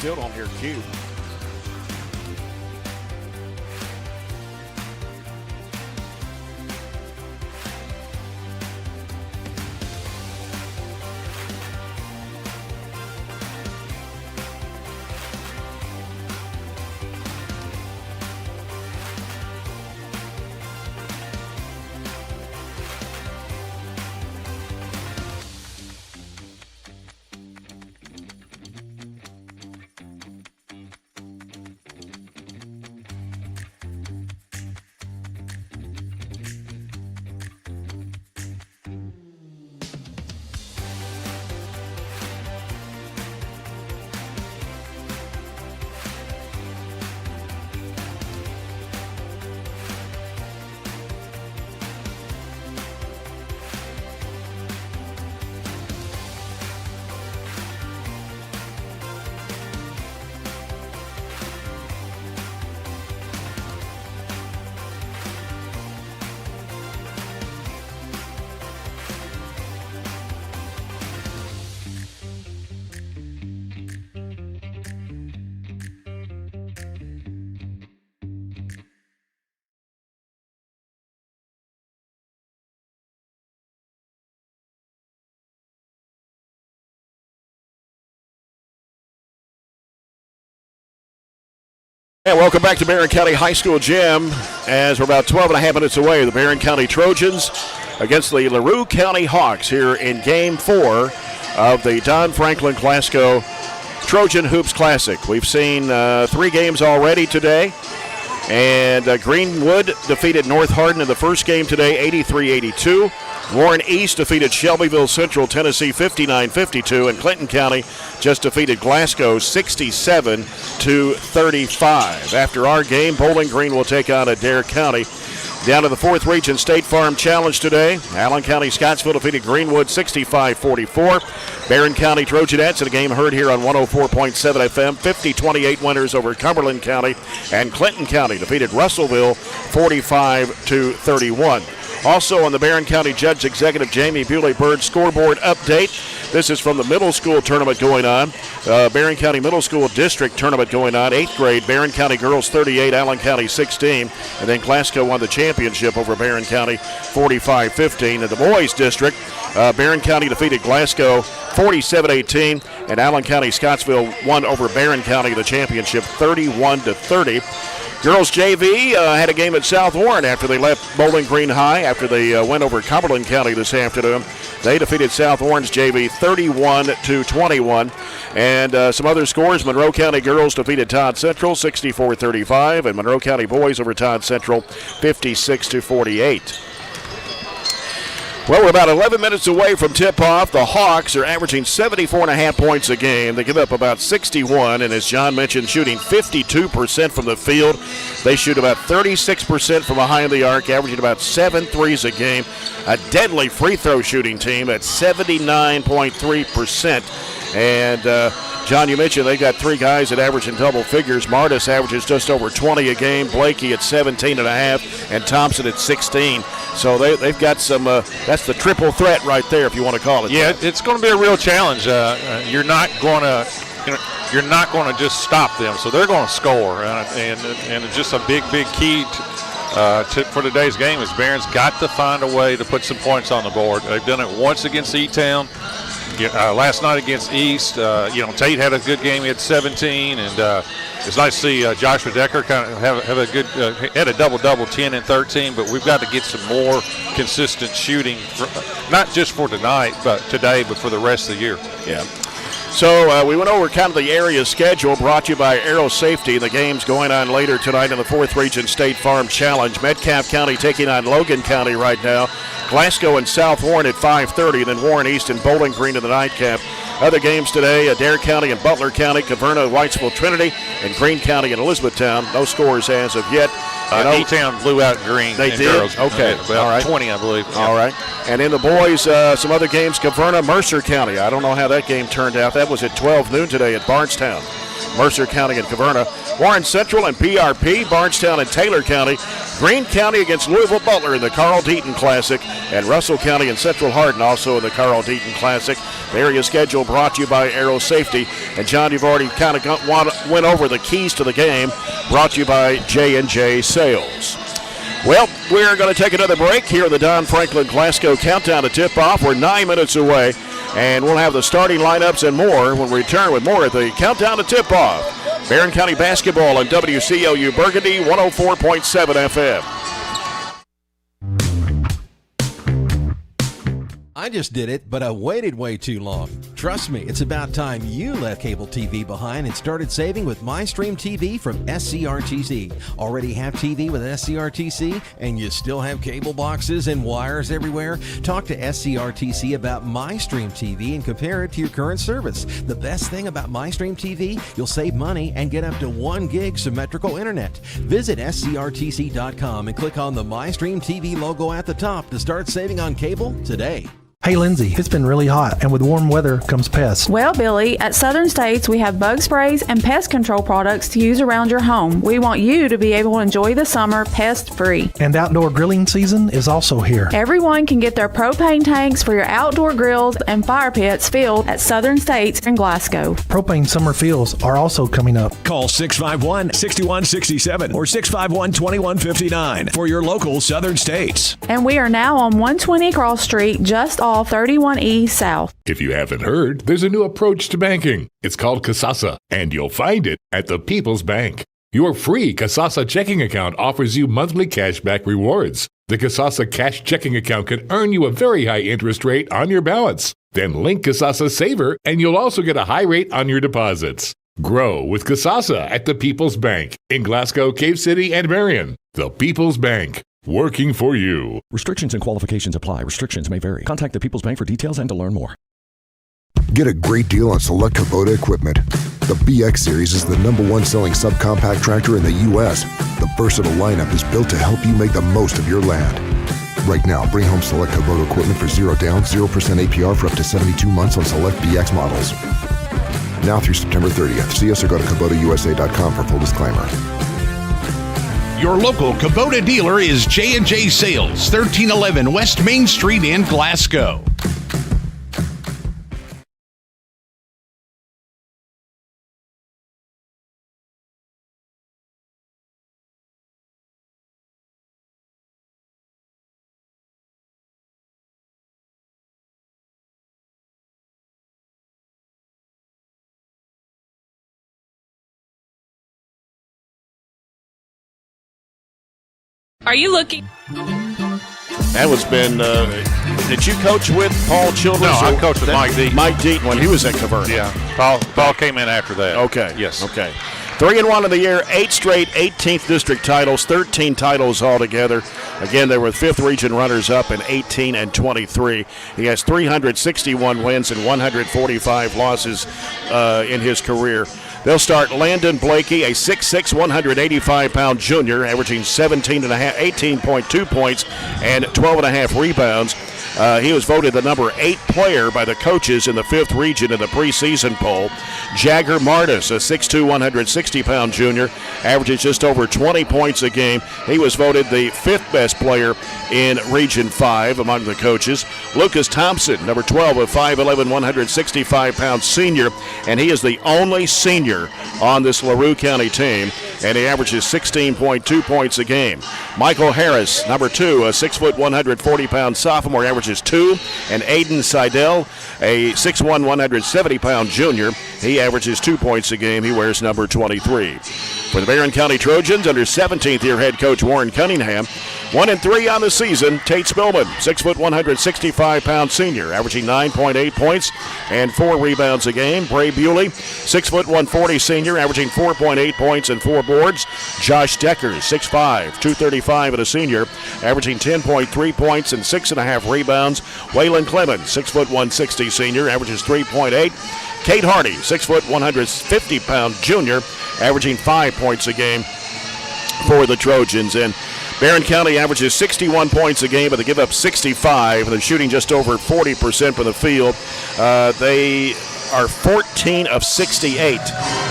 Still don't hear Q. And welcome back to Barren County High School Gym as we're about 12 and a half minutes away. The Barren County Trojans against the Larue County Hawks here in Game 4 of the Don Franklin Glasgow Trojan Hoops Classic. We've seen 3 games already today. And Greenwood defeated North Hardin in the first game today, 83-82. Warren East defeated Shelbyville Central Tennessee 59-52, and Clinton County just defeated Glasgow 67-35. After our game, Bowling Green will take on Adair County. Down to the 4th Region State Farm Challenge today. Allen County Scottsville defeated Greenwood 65-44. Barren County Trojanettes in a game heard here on 104.7 FM, 50-28 winners over Cumberland County. And Clinton County defeated Russellville 45-31. Also on the Barren County Judge Executive Jamie Bewley-Bird scoreboard update. This is from the middle school tournament going on. Barren County Middle School District tournament going on. 8th grade, Barren County girls 38, Allen County 16. And then Glasgow won the championship over Barren County 45-15. In the boys district, Barren County defeated Glasgow 47-18. And Allen County Scottsville won over Barren County the championship 31-30. Girls JV had a game at South Warren after they left Bowling Green High, after they went over Cumberland County this afternoon. They defeated South Warren's JV 31-21. And some other scores, Monroe County girls defeated Todd Central 64-35, and Monroe County boys over Todd Central 56-48. Well, we're about 11 minutes away from tip-off. The Hawks are averaging 74.5 points a game. They give up about 61, and as John mentioned, shooting 52% from the field. They shoot about 36% from behind the arc, averaging about 7 threes a game. A deadly free throw shooting team at 79.3%. And John, you mentioned they got 3 guys that average in double figures. Martis averages just over 20 a game, Blakey at 17.5, and Thompson at 16. So they've got some, that's the triple threat right there, if you want to call it. Yeah, it's going to be a real challenge. You're not going to just stop them, so they're going to score. And it's just a big key for today's game is Barron's got to find a way to put some points on the board. They've done it once against E-Town. Last night against East, Tate had a good game. He had 17, and it's nice to see Joshua Decker kind of have a good had a double-double, 10 and 13. But we've got to get some more consistent shooting, not just for today, but for the rest of the year. Yeah. So we went over kind of the area schedule brought to you by Aero Safety. The game's going on later tonight in the 4th Region State Farm Challenge. Metcalfe County taking on Logan County right now. Glasgow and South Warren at 5:30, then Warren East and Bowling Green in the nightcap. Other games today, Adair County and Butler County, Caverna, Whitesville Trinity, and Greene County and Elizabethtown. No scores as of yet. E-Town blew out Greene. They did? Girls. Okay. About All right. 20, I believe. All right. And in the boys, some other games, Caverna, Mercer County. I don't know how that game turned out. That was at 12 noon today at Bardstown. Mercer County and Caverna. Warren Central and PRP, Bardstown and Taylor County. Greene County against Louisville Butler in the Carl Deaton Classic. And Russell County and Central Hardin also in the Carl Deaton Classic. The area schedule brought to you by Aero Safety. And John, you've already kind of went over the keys to the game, brought to you by J&J Sales. Well, we're going to take another break here in the Don Franklin Glasgow Countdown to Tip-Off. We're 9 minutes away, and we'll have the starting lineups and more when we return with more of the Countdown to Tip-Off. Barren County Basketball on WCLU Burgundy, 104.7 FM. I just did it, but I waited way too long. Trust me, it's about time you left cable TV behind and started saving with MyStream TV from SCRTC. Already have TV with SCRTC and you still have cable boxes and wires everywhere? Talk to SCRTC about MyStream TV and compare it to your current service. The best thing about MyStream TV, you'll save money and get up to 1 gig symmetrical internet. Visit scrtc.com and click on the MyStream TV logo at the top to start saving on cable today. Hey Lindsay, it's been really hot, and with warm weather comes pests. Well, Billy, at Southern States, we have bug sprays and pest control products to use around your home. We want you to be able to enjoy the summer pest-free. And outdoor grilling season is also here. Everyone can get their propane tanks for your outdoor grills and fire pits filled at Southern States in Glasgow. Propane summer fills are also coming up. Call 651-6167 or 651-2159 for your local Southern States. And we are now on 120 Cross Street, just off 31E South. If you haven't heard, there's a new approach to banking. It's called Kasasa, and you'll find it at the People's Bank. Your free Kasasa checking account offers you monthly cashback rewards. The Kasasa cash checking account can earn you a very high interest rate on your balance. Then link Kasasa Saver, and you'll also get a high rate on your deposits. Grow with Kasasa at the People's Bank in Glasgow, Cave City, and Barren. The People's Bank. Working for you. Restrictions and qualifications apply. Restrictions may vary. Contact the People's Bank for details and to learn more. Get a great deal on select Kubota equipment. The BX Series is the #1 selling subcompact tractor in the U.S. The versatile lineup is built to help you make the most of your land. Right now, bring home select Kubota equipment for 0 down, 0% APR for up to 72 months on select BX models. Now through September 30th. See us or go to KubotaUSA.com for full disclaimer. Your local Kubota dealer is J&J Sales, 1311 West Main Street in Glasgow. Are you looking? That was been, did you coach with Paul Childress? No, I coached with Mike Deaton. Mike Deaton when he was at Caverna. Yeah, Paul came in after that. Okay. Yes. Okay. 3-1 in the year, 8 straight 18th district titles, 13 titles altogether. Again, they were 5th region runners-up in 18 and 23. He has 361 wins and 145 losses in his career. They'll start Landon Blakey, a 6'6", 185-pound junior, averaging 18.2 points and 12.5 rebounds. He was voted the number 8 player by the coaches in the 5th region in the preseason poll. Jagger Martis, a 6'2", 160-pound junior, averages just over 20 points a game. He was voted the 5th best player in Region 5 among the coaches. Lucas Thompson, number 12, a 5'11", 165-pound senior, and he is the only senior on this Larue County team, and he averages 16.2 points a game. Michael Harris, number 2, a 6', 140-pound sophomore, averages 2. And Aiden Seidel, a 6'1", 170-pound junior, he averages 2 points a game. He wears number 23. For the Barren County Trojans, under 17th-year head coach Warren Cunningham, 1-3 on the season. Tate Spillman, 6', 165-pound senior, averaging 9.8 points and 4 rebounds a game. Bray Bewley, 6', 140 senior, averaging 4.8 points and 4 boards. Josh Decker, 6'5", 235 and a senior, averaging 10.3 points and 6.5 rebounds. Waylon Clemens, 6', 160 senior, averages 3.8. Kate Hardy, 6', 150-pound junior, averaging 5 points a game for the Trojans. And Barren County averages 61 points a game, but they give up 65. They're shooting just over 40% from the field. They are 14 of 68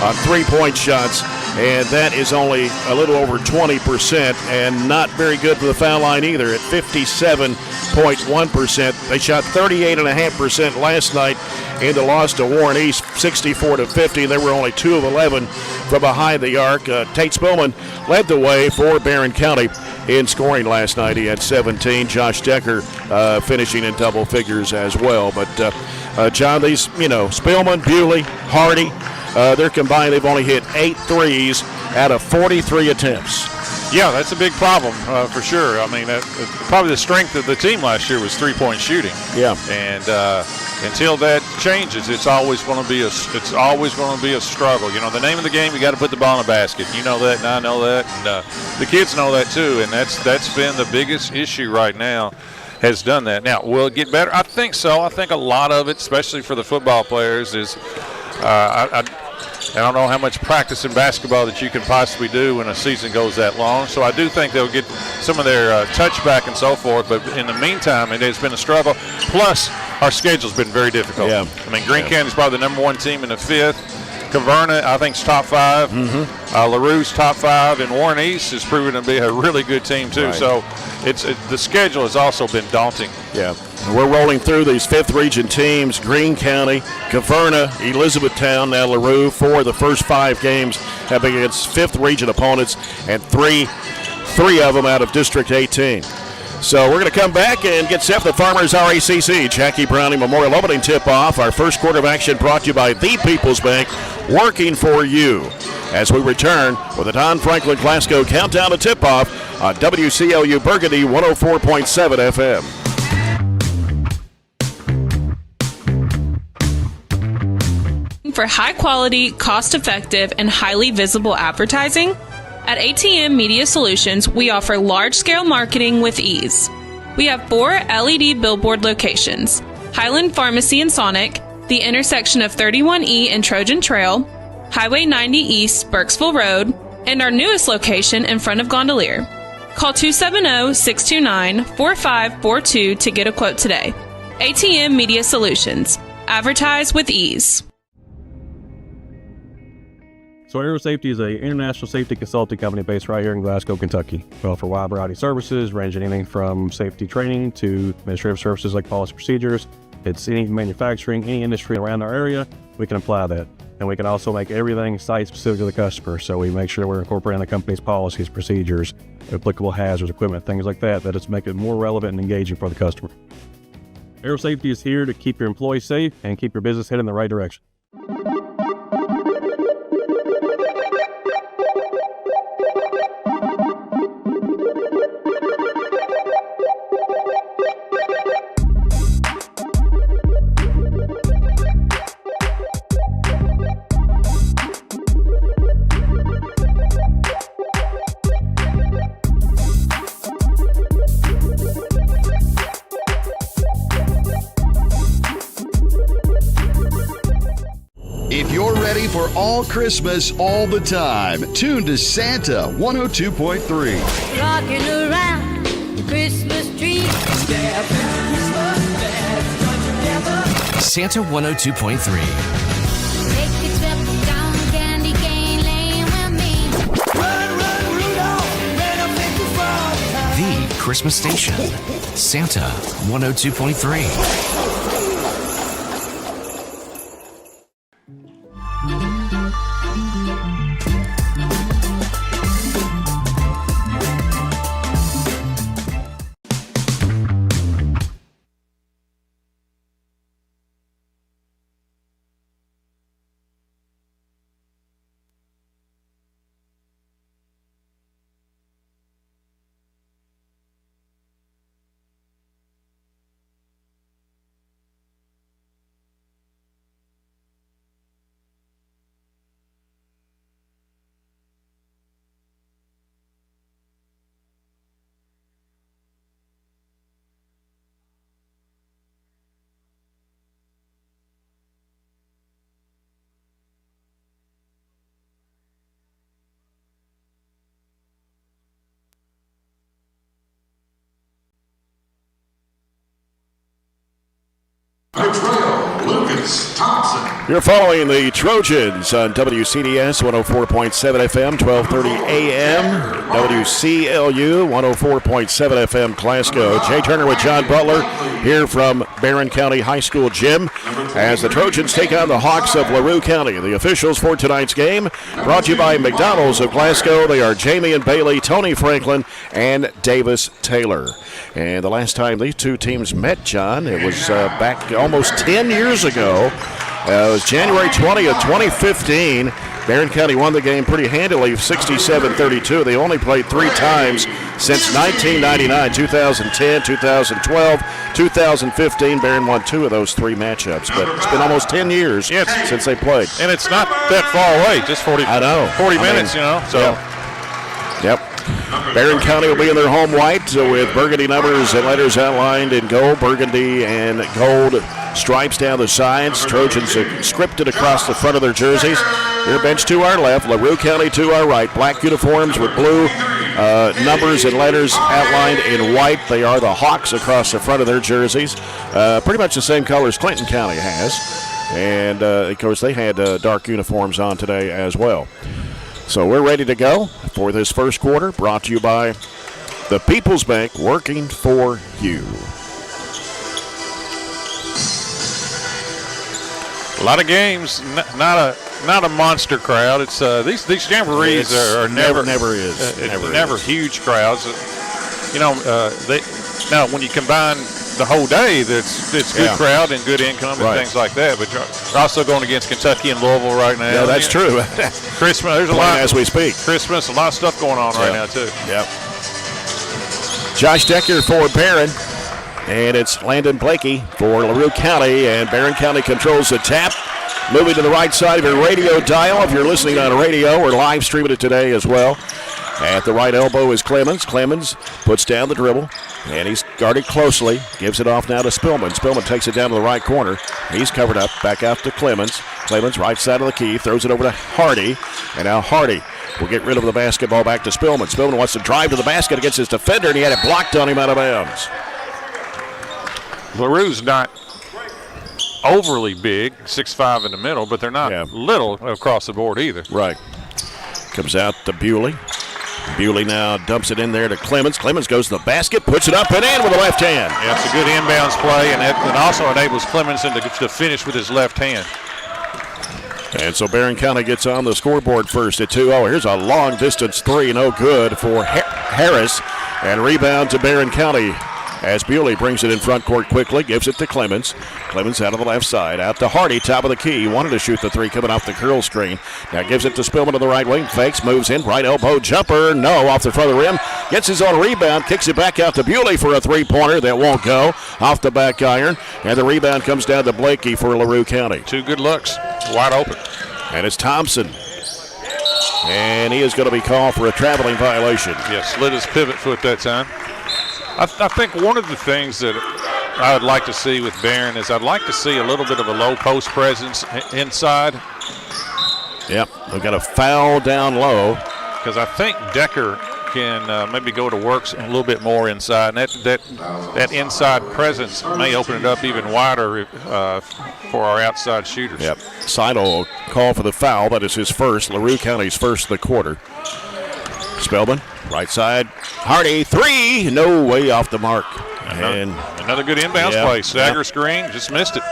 on three-point shots, and that is only a little over 20%, and not very good for the foul line either at 57.1%. They shot 38.5% last night in the loss to Warren East, 64-50. They were only 2 of 11 from behind the arc. Tate Spillman led the way for Barren County in scoring last night. He had 17. Josh Decker finishing in double figures as well. But, John, these, Spillman, Bewley, Hardy, they're combined. They've only hit 8 threes out of 43 attempts. Yeah, that's a big problem for sure. I mean, probably the strength of the team last year was three-point shooting. Yeah, and until that changes, it's always going to be a struggle. The name of the game, you got to put the ball in the basket. You know that, and I know that, and the kids know that too. And that's been the biggest issue right now. Has done that. Now, will it get better? I think so. I think a lot of it, especially for the football players, is I don't know how much practice in basketball that you can possibly do when a season goes that long. So I do think they'll get some of their touch back and so forth. But in the meantime, it has been a struggle. Plus, our schedule's been very difficult. Yeah. I mean, Greene County's probably the number 1 team in the 5th. Caverna, I think, is top 5. Mm-hmm. Larue's top 5, and Warren East is proven to be a really good team too. Right. So the schedule has also been daunting. Yeah, we're rolling through these 5th region teams: Greene County, Caverna, Elizabethtown, now Larue. 4 of the first 5 games have been against 5th region opponents, and three of them out of District 18. So we're going to come back and get set for the Farmers RACC Jackie Browning Memorial Opening Tip-Off. Our first quarter of action brought to you by the People's Bank, working for you. As we return with the Don Franklin Glasgow Countdown to Tip-Off on WCLU Burgundy 104.7 FM. For high-quality, cost-effective, and highly visible advertising? At ATM Media Solutions, we offer large-scale marketing with ease. We have 4 LED billboard locations: Highland Pharmacy in Sonic, the intersection of 31E and Trojan Trail, Highway 90 East, Burkesville Road, and our newest location in front of Gondolier. Call 270-629-4542 to get a quote today. ATM Media Solutions. Advertise with ease. So Aero Safety is an international safety consulting company based right here in Glasgow, Kentucky. We offer a wide variety of services, ranging anything from safety training to administrative services like policy procedures. It's any manufacturing, any industry around our area, we can apply that. And we can also make everything site-specific to the customer. So we make sure we're incorporating the company's policies, procedures, applicable hazards, equipment, things like that it's make it more relevant and engaging for the customer. Aero Safety is here to keep your employees safe and keep your business headed in the right direction. If you're ready for all Christmas all the time, tune to Santa 102.3. Rocking around the Christmas tree. Santa 102.3. Take a trip down Candy Cane Lane with me. Run, run, Rudolph, better make you fall. The Christmas station. Santa 102.3. Lucas Thompson. You're following the Trojans on WCDS 104.7 FM, 1230 AM, WCLU 104.7 FM, Glasgow. Jay Turner with John Butler here from Barren County High School Gym as the Trojans take on the Hawks of Larue County. The officials for tonight's game brought to you by McDonald's of Glasgow. They are Jamie and Bailey, Tony Franklin, and Davis Taylor. And the last time these two teams met, John, it was back almost 10 years ago. It was January 20th, 2015. Barren County won the game pretty handily, 67-32. They only played 3 times since 1999, 2010, 2012, 2015. Barren won 2 of those 3 matchups, but it's been almost 10 years since they played. And it's not that far away, just 40 minutes, you know. So. Yep. Barren County will be in their home white with burgundy numbers and letters outlined in gold, burgundy and gold stripes down the sides. Trojans are scripted across the front of their jerseys. Their bench to our left, Larue County to our right. Black uniforms with blue numbers and letters outlined in white. They are the Hawks across the front of their jerseys. Pretty much the same colors Clinton County has. And, of course, they had dark uniforms on today as well. So we're ready to go for this first quarter, brought to you by the People's Bank, working for you. A lot of games, not a monster crowd. It's these jamborees are never huge crowds. You know, now when you combine the whole day, it's good crowd and good income and things like that. But you're also going against Kentucky and Louisville right now. Yeah, that's true. Christmas, there's a lot as we speak. Christmas, a lot of stuff going on right now too. Yep. Josh Decker for Barren, and it's Landon Blakey for Larue County, and Barren County controls the tap. Moving to the right side of your radio dial if you're listening on radio. We're live streaming it today as well. At the right elbow is Clemens. Clemens puts down the dribble, and he's guarded closely. Gives it off now to Spillman. Spillman takes it down to the right corner. He's covered up. Back out to Clemens. Clemens, right side of the key, throws it over to Hardy. And now Hardy will get rid of the basketball back to Spillman. Spillman wants to drive to the basket against his defender, and he had it blocked on him out of bounds. Larue's not overly big, 6'5" in the middle, but they're not little across the board either. Right. Comes out to Bewley. Bewley now dumps it in there to Clemens. Clemens goes to the basket, puts it up and in with the left hand. Yeah, it's a good inbounds play, and it also enables Clemens to finish with his left hand. And so Barren County gets on the scoreboard first at 2-0. Here's a long-distance 3, no good for Harris. And rebound to Barren County as Bewley brings it in front court quickly, gives it to Clemens. Clemens out of the left side, out to Hardy, top of the key. He wanted to shoot the 3 coming off the curl screen. Now gives it to Spillman on the right wing, fakes, moves in, right elbow jumper, no, off the front of the rim. Gets his own rebound, kicks it back out to Bewley for a 3-pointer that won't go. Off the back iron, and the rebound comes down to Blakey for Larue County. 2 good looks, wide open. And it's Thompson. And he is going to be called for a traveling violation. Yeah, slid his pivot foot that time. I think one of the things that I would like to see with Barren is I'd like to see a little bit of a low post presence inside. Yep, we've got a foul down low. Because I think Decker can maybe go to work a little bit more inside. And that inside presence may open it up even wider for our outside shooters. Yep, Seidel will call for the foul. That is his first, Larue County's first of the quarter. Spellman, right side, Hardy, 3, no way off the mark. And another good inbounds play. Stagger screen, just missed it.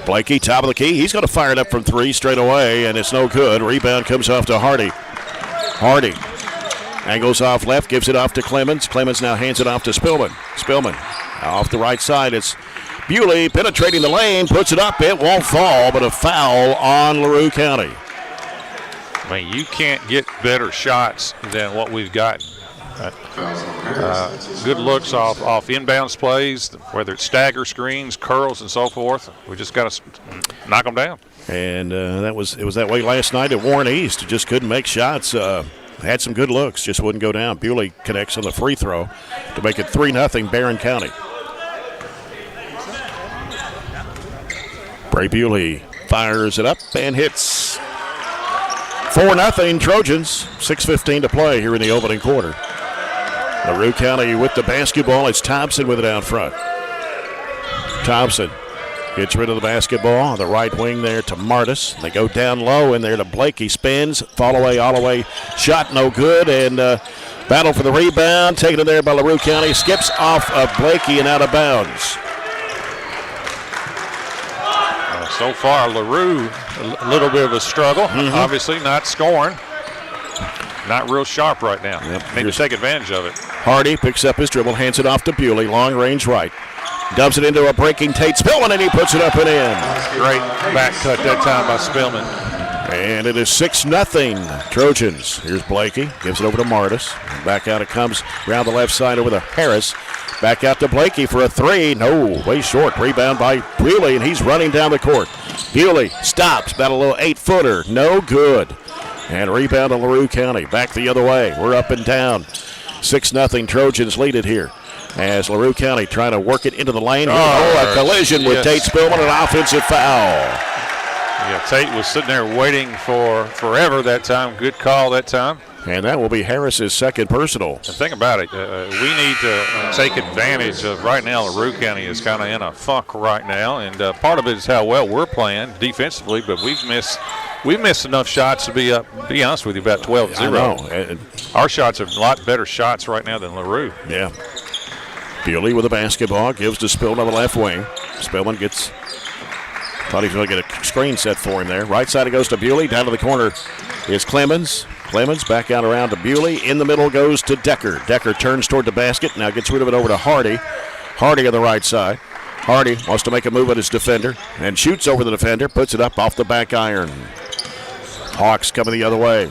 Blakey, top of the key. He's going to fire it up from 3 straight away, and it's no good. Rebound comes off to Hardy. Hardy angles off left, gives it off to Clemens. Clemens now hands it off to Spillman. Spillman off the right side. It's Bewley penetrating the lane, puts it up. It won't fall, but a foul on Larue County. I mean, you can't get better shots than what we've got. Good looks off inbounds plays, whether it's stagger screens, curls, and so forth. We just got to knock them down. And it was that way last night at Warren East. Just couldn't make shots. Had some good looks, just wouldn't go down. Bewley connects on the free throw to make it 3-0 Barren County. Bray Bewley fires it up and hits. 4-0 Trojans, 6:15 to play here in the opening quarter. Larue County with the basketball. It's Thompson with it out front. Thompson Gets rid of the basketball on the right wing there to Martis. They go down low in there to Blakey. Spins, fall away, all the way. Shot no good, and battle for the rebound. Taken in there by Larue County. Skips off of Blakey and out of bounds. So far, Larue, a little bit of a struggle. Obviously not scoring. Not real sharp right now. Need to take advantage of it. Hardy picks up his dribble, hands it off to Bewley. Long range right. Dubs it into a breaking Tate Spillman, and he puts it up and in. Great back cut that time by Spillman. And it is 6-0 Trojans. Here's Blakey. Gives it over to Martis. Back out it comes around the left side over to Harris. Back out to Blakey for a three. No, way short. Rebound by Bewley, and he's running down the court. Bewley stops. About a little 8-footer. No good. And rebound to Larue County. Back the other way. We're up and down. 6-0 Trojans lead it here. As Larue County trying to work it into the lane. A collision with Tate Spillman, an offensive foul. Yeah, Tate was sitting there waiting for forever that time. Good call that time. And that will be Harris's second personal. And think about it. We need to take advantage of right now. Larue County is kind of in a funk right now, and part of it is how well we're playing defensively. But we've missed enough shots to be honest with you, about 12-0. Our shots are a lot better shots right now than Larue. Yeah. Bewley with the basketball, gives to Spillman on the left wing. Spillman thought he was going to get a screen set for him there. Right side it goes to Bewley. Down to the corner is Clemens. Clemens back out around to Bewley. In the middle goes to Decker. Decker turns toward the basket. Now gets rid of it over to Hardy. Hardy on the right side. Hardy wants to make a move at his defender and shoots over the defender. Puts it up off the back iron. Hawks coming the other way.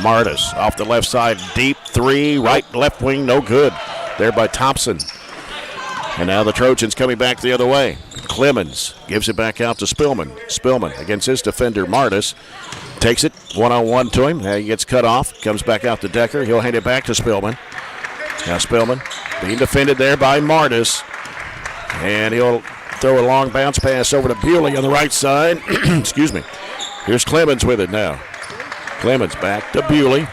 Martis off the left side. Deep three. Right left wing. No good. There by Thompson. And now the Trojans coming back the other way. Clemens gives it back out to Spillman. Spillman against his defender, Martis. Takes it one-on-one to him. He gets cut off. Comes back out to Decker. He'll hand it back to Spillman. Now Spillman being defended there by Martis. And he'll throw a long bounce pass over to Bewley on the right side. Excuse me. Here's Clemens with it now. Clemens back to Bewley.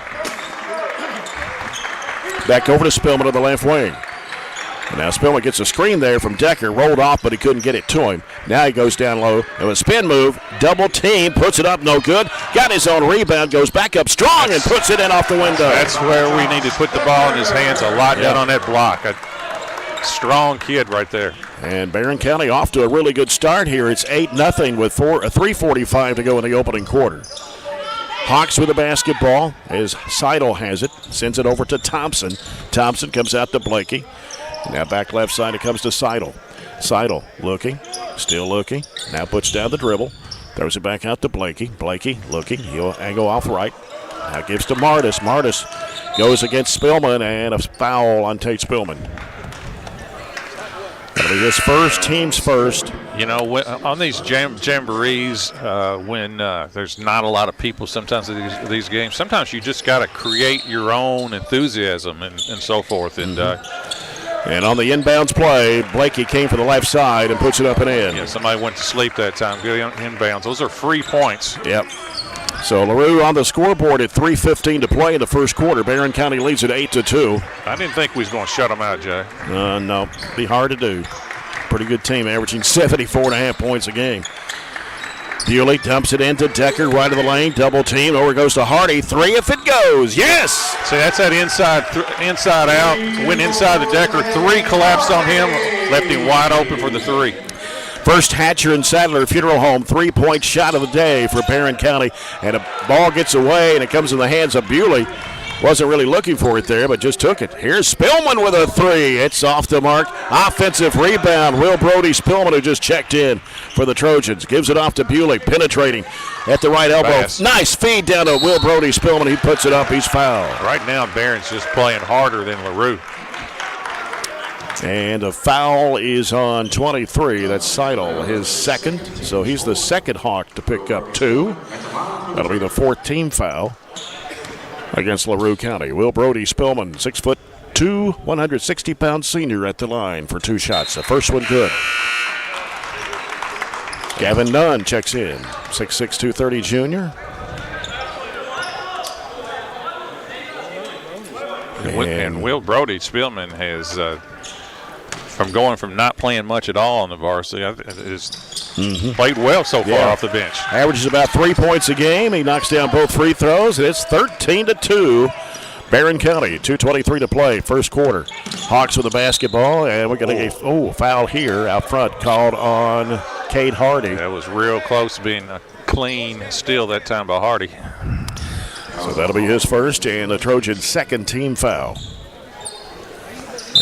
Back over to Spillman on the left wing. And now Spillman gets a screen there from Decker. Rolled off, but he couldn't get it to him. Now he goes down low. And with a spin move, double team, puts it up, no good. Got his own rebound, goes back up strong and puts it in off the window. That's where we need to put the ball in his hands a lot down on that block. A strong kid right there. And Barren County off to a really good start here. It's 8-0 with 3:45 to go in the opening quarter. Hawks with the basketball as Seidel has it. Sends it over to Thompson. Thompson comes out to Blakey. Now back left side it comes to Seidel. Seidel looking, still looking. Now puts down the dribble. Throws it back out to Blakey. Blakey looking. He'll angle off right. Now gives to Martis. Martis goes against Spillman and a foul on Tate Spillman. That'll be his first, team's first. You know, on these jamborees, when there's not a lot of people sometimes at these games, sometimes you just got to create your own enthusiasm and so forth. And and on the inbounds play, Blakey came from the left side and puts it up and in. Yeah, somebody went to sleep that time. Good inbounds. Those are free points. Yep. So Larue on the scoreboard at 3:15 to play in the first quarter. Barren County leads at 8-2. I didn't think we was going to shut them out, Jay. No, be hard to do. Pretty good team, averaging 74.5 points a game. Bewley dumps it into Decker, right of the lane, double team. Over goes to Hardy. Three if it goes. Yes! See, that's that inside out. Went inside to Decker. Three collapsed on him. Left him wide open for the three. First Hatcher and Sadler Funeral Home 3-point shot of the day for Barren County. And a ball gets away, and it comes in the hands of Bewley. Wasn't really looking for it there, but just took it. Here's Spillman with a three. It's off the mark. Offensive rebound. Will Brody Spillman, who just checked in for the Trojans. Gives it off to Bewley, penetrating at the right elbow. Pass. Nice feed down to Will Brody Spillman. He puts it up. He's fouled. Right now, Barron's just playing harder than Larue. And a foul is on 23. That's Seidel, his second. So he's the second Hawk to pick up two. That'll be the fourth team foul against Larue County. Will Brody Spillman, 6'2", 160-pound senior at the line for two shots. The first one good. Gavin Nunn checks in, 6'6", 230 junior. And Will Brody Spillman has from going from not playing much at all on the varsity, it's played well so far off the bench. Averages about 3 points a game. He knocks down both free throws, and it's 13-2. Barren County, 2:23 to play, first quarter. Hawks with the basketball, and we're going to get a foul here out front called on Cade Hardy. That was real close to being a clean steal that time by Hardy. So that'll be his first and the Trojans' second team foul.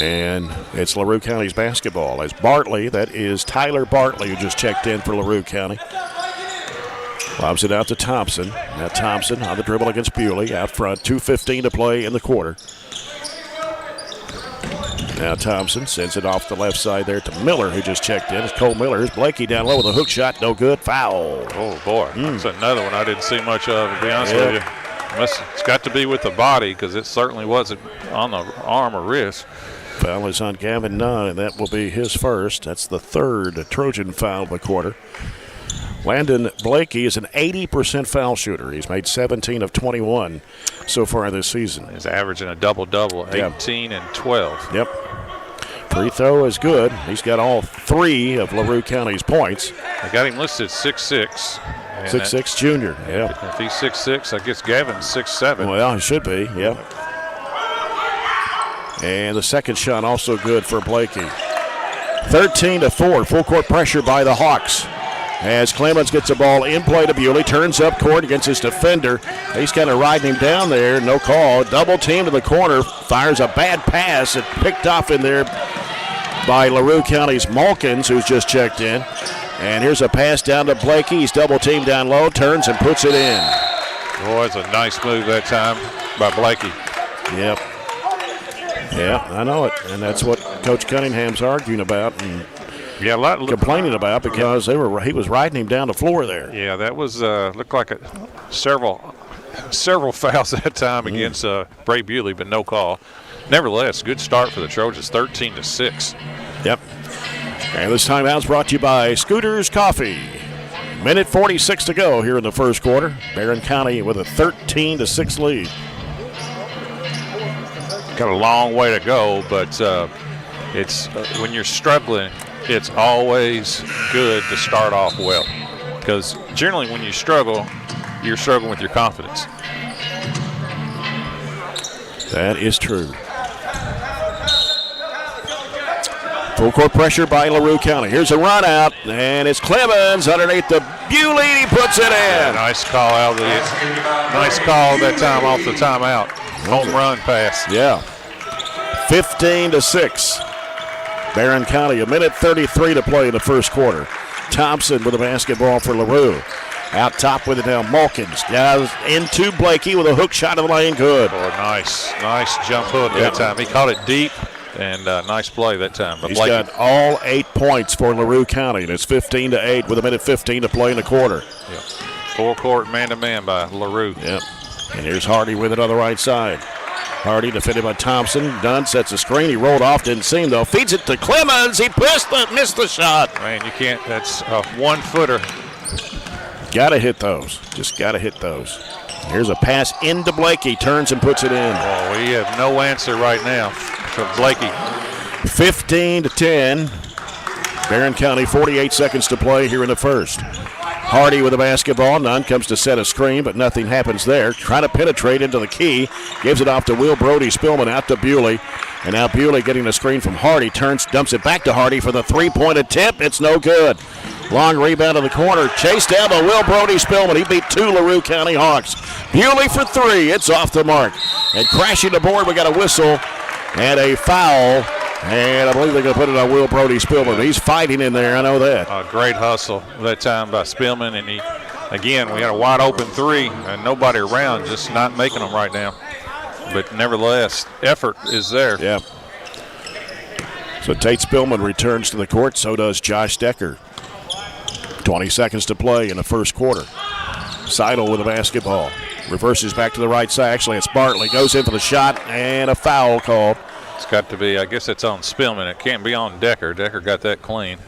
And it's Larue County's basketball as Bartley, that is Tyler Bartley, who just checked in for Larue County. Lobs it out to Thompson. Now Thompson on the dribble against Bewley out front. 2:15 to play in the quarter. Now Thompson sends it off the left side there to Miller, who just checked in. It's Cole Miller. Here's Blakey down low with a hook shot. No good. Foul. Oh, boy. That's another one I didn't see much of, to be honest with you. It's got to be with the body because it certainly wasn't on the arm or wrist. Foul is on Gavin Nunn, and that will be his first. That's the third Trojan foul of the quarter. Landon Blakey is an 80% foul shooter. He's made 17 of 21 so far this season. He's averaging a double-double, 18 and 12. Yep. Free throw is good. He's got all three of Larue County's points. They got him listed 6'6". 6'6", junior, yeah. If he's 6'6", I guess Gavin's 6'7". Well, he should be, yeah. And the second shot also good for Blakey. 13-4, full court pressure by the Hawks. As Clemens gets the ball in play to Bewley, turns up court against his defender. He's kind of riding him down there, no call. Double team to the corner, fires a bad pass. It picked off in there by Larue County's Malkins, who's just checked in. And here's a pass down to Blakey. He's double teamed down low, turns and puts it in. Boy, it's a nice move that time by Blakey. Yep. Yeah, I know it. And that's what Coach Cunningham's arguing about and complaining about because he was riding him down the floor there. Yeah, that was looked like several fouls that time against Bray Bewley, but no call. Nevertheless, good start for the Trojans, 13-6. Yep. And this timeout's brought to you by Scooters Coffee. Minute 46 to go here in the first quarter. Barren County with a 13-6 lead. Got a long way to go, but it's when you're struggling, it's always good to start off well. Because generally when you struggle, you're struggling with your confidence. That is true. Full court pressure by Larue County. Here's a run out, and it's Clemens underneath the Bewley. He puts it in. Yeah, nice call that time off the timeout. Home run pass. Yeah. 15-6. Barren County, a minute 33 to play in the first quarter. Thompson with the basketball for Larue. Out top with it now, Malkins. Down into Blakey with a hook shot of the lane. Good. Oh, nice jump hook that time. He caught it deep, and nice play that time. He's got all 8 points for Larue County, and it's 15-8 with a minute 15 to play in the quarter. Yep. Full court man-to-man by Larue. Yep. And here's Hardy with it on the right side. Hardy defended by Thompson. Dunn sets a screen. He rolled off, didn't see him though. Feeds it to Clemens. He missed the shot. Man, you can't. That's a 1-footer. Got to hit those. Just got to hit those. Here's a pass into Blakey. Turns and puts it in. Oh, we have no answer right now for Blakey. 15-10. Barren County, 48 seconds to play here in the first. Hardy with the basketball. Nunn comes to set a screen, but nothing happens there. Trying to penetrate into the key. Gives it off to Will Brody. Spillman out to Bewley. And now Bewley getting the screen from Hardy. Turns, dumps it back to Hardy for the three-point attempt. It's no good. Long rebound in the corner. Chased down by Will Brody Spillman. He beat 2 Larue County Hawks. Bewley for 3. It's off the mark. And crashing the board, we got a whistle and a foul. And I believe they're going to put it on Will Brody Spillman. He's fighting in there, I know that. A great hustle that time by Spillman. And we had a wide open 3 and nobody around, just not making them right now. But nevertheless, effort is there. Yeah. So Tate Spillman returns to the court. So does Josh Decker. 20 seconds to play in the first quarter. Seidel with the basketball. Reverses back to the right side. Actually, it's Bartley. Goes in for the shot and a foul called. It's got to be, I guess it's on Spillman. It can't be on Decker. Decker got that clean.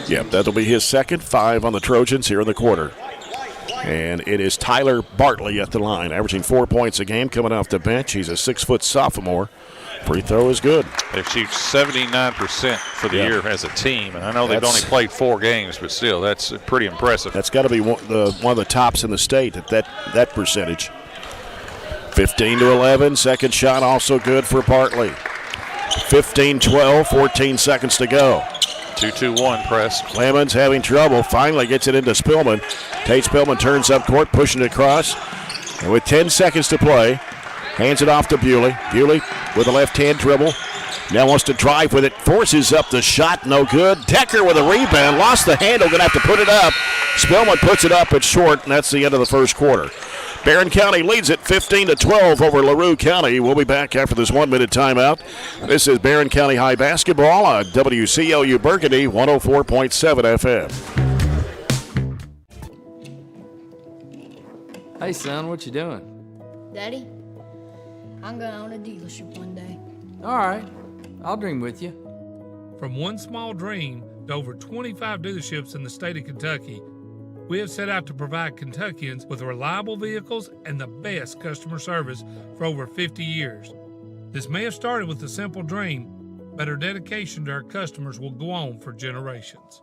Yep, that'll be his second. 5 on the Trojans here in the quarter. And it is Tyler Bartley at the line, averaging 4 points a game coming off the bench. He's a 6-foot sophomore. Free throw is good. They shoot 79% for the year as a team. And I know they've only played 4 games, but still, that's pretty impressive. That's got to be one of the tops in the state at that percentage. 15-11. Second shot also good for Bartley. 15-12, 14 seconds to go. 2-2-1 press. Clemens having trouble. Finally gets it into Spillman. Tate Spillman turns up court, pushing it across. And with 10 seconds to play, hands it off to Bewley. Bewley with a left-hand dribble. Now wants to drive with it. Forces up the shot. No good. Decker with a rebound. Lost the handle. Going to have to put it up. Spillman puts it up. It's short, and that's the end of the first quarter. Barren County leads it 15-12 over Larue County. We'll be back after this 1-minute timeout. This is Barren County High basketball on WCLU Burgundy 104.7 FM. Hey, son, what you doing? Daddy, I'm gonna own a dealership one day. All right, I'll dream with you. From one small dream to over 25 dealerships in the state of Kentucky, we have set out to provide Kentuckians with reliable vehicles and the best customer service for over 50 years. This may have started with a simple dream, but our dedication to our customers will go on for generations.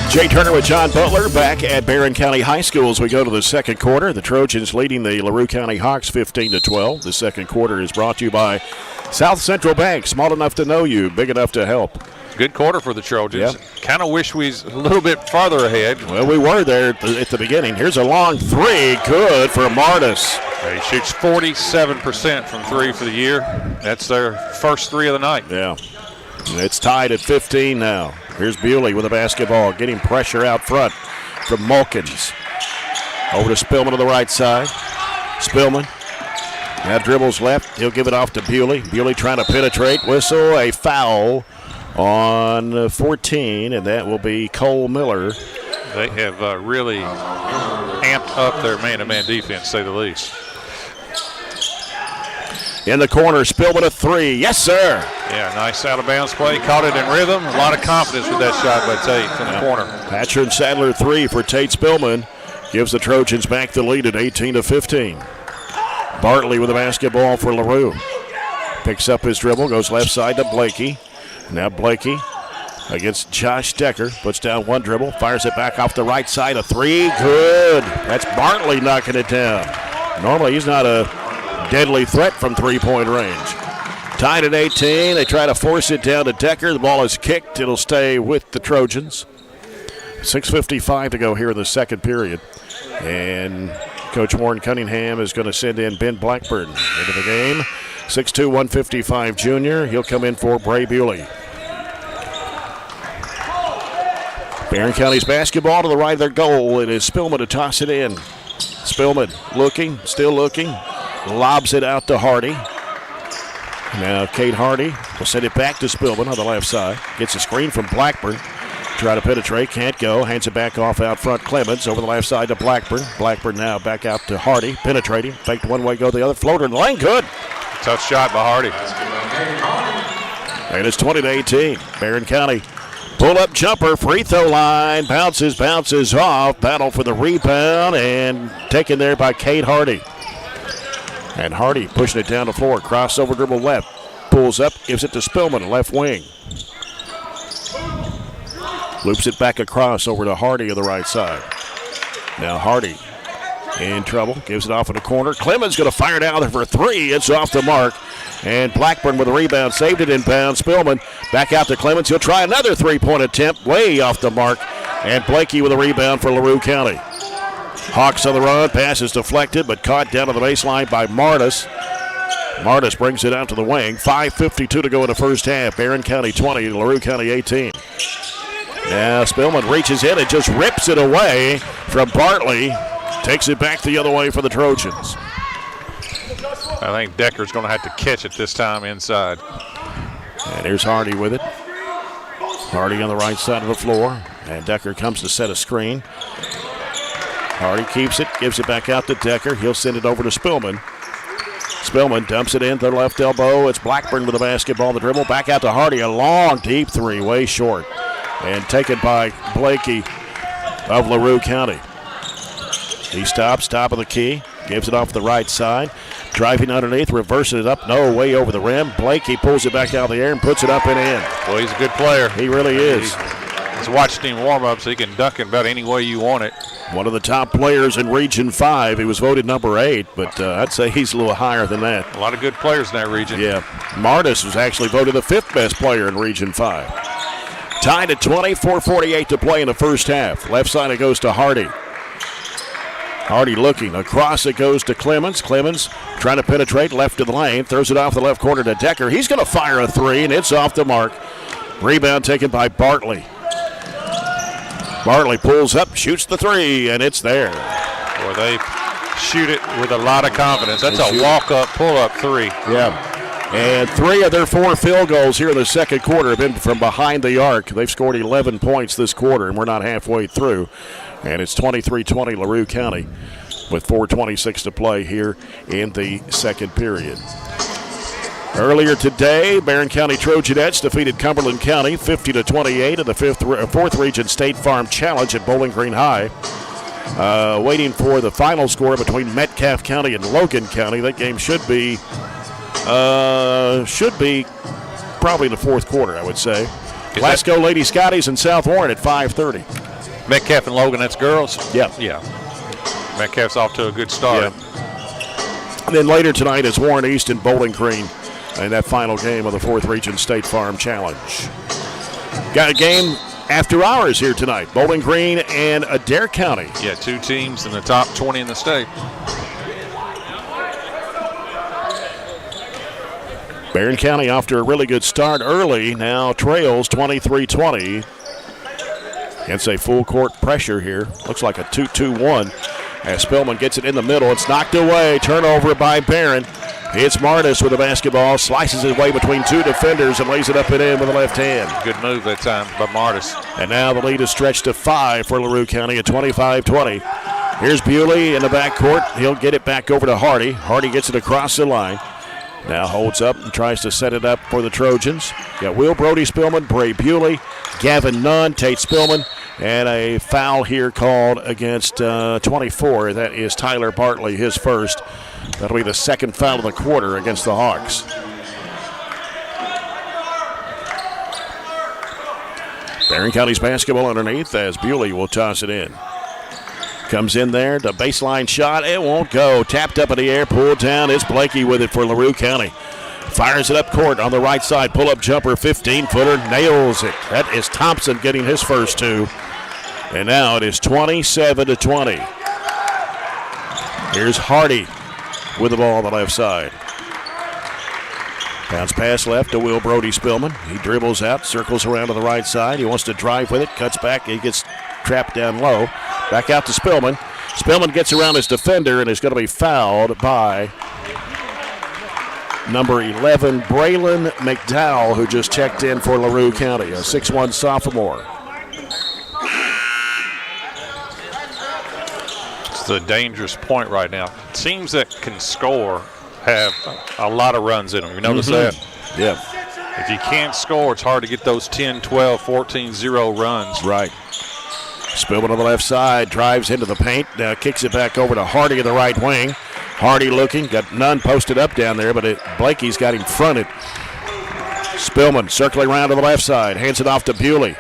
Jay Turner with John Butler back at Barren County High School as we go to the second quarter. The Trojans leading the Larue County Hawks 15-12. The second quarter is brought to you by South Central Bank. Small enough to know you, big enough to help. Good quarter for the Trojans. Yep. Kind of wish we was a little bit farther ahead. Well, we were there at the beginning. Here's a long three. Good for Martis. He shoots 47% from three for the year. That's their first three of the night. Yeah. And it's tied at 15 now. Here's Bewley with the basketball, getting pressure out front from Mulkins. Over to Spillman to the right side. Spillman now dribbles left. He'll give it off to Bewley. Bewley trying to penetrate. Whistle, a foul on 14, and that will be Cole Miller. They have really amped up their man-to-man defense, to say the least. In the corner, Spillman a three. Yes, sir. Yeah, nice out-of-bounds play. Caught it in rhythm. A lot of confidence with that shot by Tate from the corner. Hatcher and Sadler three for Tate Spillman. Gives the Trojans back the lead at 18-15. Bartley with the basketball for Larue. Picks up his dribble, goes left side to Blakey. Now Blakey against Josh Decker. Puts down one dribble, fires it back off the right side. A three, good. That's Bartley knocking it down. Normally he's not a deadly threat from three-point range. Tied at 18. They try to force it down to Decker. The ball is kicked. It'll stay with the Trojans. 6:55 to go here in the second period. And Coach Warren Cunningham is going to send in Ben Blackburn into the game. 6'2", 155 junior. He'll come in for Bray Bewley. Barren County's basketball to the right of their goal. It is Spillman to toss it in. Spillman looking, still looking. Lobs it out to Hardy. Now Cade Hardy will send it back to Spillman on the left side. Gets a screen from Blackburn. Try to penetrate, can't go. Hands it back off out front. Clemens over the left side to Blackburn. Blackburn now back out to Hardy. Penetrating. Faked one way, go the other. Floater in the lane. Good. Tough shot by Hardy. And it's 20-18. Barren County pull-up jumper. Free throw line. Bounces off. Battle for the rebound. And taken there by Cade Hardy. And Hardy pushing it down the floor. Crossover dribble left. Pulls up. Gives it to Spillman, left wing. Loops it back across over to Hardy on the right side. Now Hardy in trouble. Gives it off in the corner. Clemens going to fire down there for three. It's off the mark. And Blackburn with a rebound. Saved it inbound. Spillman back out to Clemens. He'll try another three-point attempt. Way off the mark. And Blakey with a rebound for Larue County. Hawks on the run. Pass is deflected, but caught down to the baseline by Martis. Martis brings it out to the wing. 5:52 to go in the first half. Barren County 20, Larue County 18. Now Spillman reaches in and just rips it away from Bartley. Takes it back the other way for the Trojans. I think Decker's going to have to catch it this time inside. And here's Hardy with it. Hardy on the right side of the floor. And Decker comes to set a screen. Hardy keeps it, gives it back out to Decker. He'll send it over to Spillman. Spillman dumps it in to the left elbow. It's Blackburn with the basketball, the dribble. Back out to Hardy. A long, deep three, way short. And taken by Blakey of Larue County. He stops, top of the key. Gives it off the right side. Driving underneath, reversing it up. No, way over the rim. Blakey pulls it back out of the air and puts it up and in. Well, he's a good player. He really is. He's watched him warm up, so he can dunk it about any way you want it. One of the top players in Region 5. He was voted number 8, but I'd say he's a little higher than that. A lot of good players in that region. Yeah. Martis was actually voted the 5th best player in Region 5. Tied at 20, 4:48 to play in the first half. Left side it goes to Hardy. Hardy looking. Across it goes to Clemens. Clemens trying to penetrate left of the lane. Throws it off the left corner to Decker. He's going to fire a three, and it's off the mark. Rebound taken by Bartley. Bartley pulls up, shoots the three, and it's there. Boy, they shoot it with a lot of confidence. That's a walk-up, pull-up three. Yeah. And 3 of their 4 field goals here in the second quarter have been from behind the arc. They've scored 11 points this quarter, and we're not halfway through. And it's 23-20 Larue County with 4:26 to play here in the second period. Earlier today, Barren County Trojanettes defeated Cumberland County 50-28 in the 4th Region State Farm Challenge at Bowling Green High. Waiting for the final score between Metcalfe County and Logan County. That game should be probably in the fourth quarter, I would say. Glasgow Lady Scotties and South Warren at 5:30. Metcalfe and Logan, that's girls? Yeah. Metcalfe's off to a good start. Yeah. And then later tonight is Warren East and Bowling Green in that final game of the 4th Region State Farm Challenge. Got a game after hours here tonight. Bowling Green and Adair County. Yeah, 2 teams in the top 20 in the state. Barren County off to a really good start early. Now trails 23-20. It's a full court pressure here. Looks like a 2-2-1 as Spillman gets it in the middle. It's knocked away. Turnover by Barren. It's Martis with the basketball. Slices his way between 2 defenders and lays it up and in with the left hand. Good move that time by Martis. And now the lead is stretched to 5 for Larue County at 25-20. Here's Bewley in the backcourt. He'll get it back over to Hardy. Hardy gets it across the line. Now holds up and tries to set it up for the Trojans. Got Will Brody Spillman, Bray Bewley, Gavin Nunn, Tate Spillman, and a foul here called against 24. That is Tyler Bartley, his first. That'll be the second foul of the quarter against the Hawks. Barren County's basketball underneath as Bewley will toss it in. Comes in there, the baseline shot, it won't go. Tapped up in the air, pulled down. It's Blakey with it for Larue County. Fires it up court on the right side. Pull-up jumper, 15-footer, nails it. That is Thompson getting his first 2. And now it is 27-20. Here's Hardy with the ball on the left side. Bounce pass left to Will Brody Spillman. He dribbles out, circles around to the right side. He wants to drive with it, cuts back. He gets trapped down low. Back out to Spillman. Spillman gets around his defender and is going to be fouled by number 11, Braylon McDowell, who just checked in for Larue County, a 6'1 sophomore. It's a dangerous point right now. Teams that can score have a lot of runs in them. You notice that? Yeah. If you can't score, it's hard to get those 10, 12, 14-0 runs. Right. Spillman on the left side, drives into the paint, now kicks it back over to Hardy in the right wing. Hardy looking, got none posted up down there, but Blakey's got him fronted. Spillman circling around to the left side, hands it off to Bewley.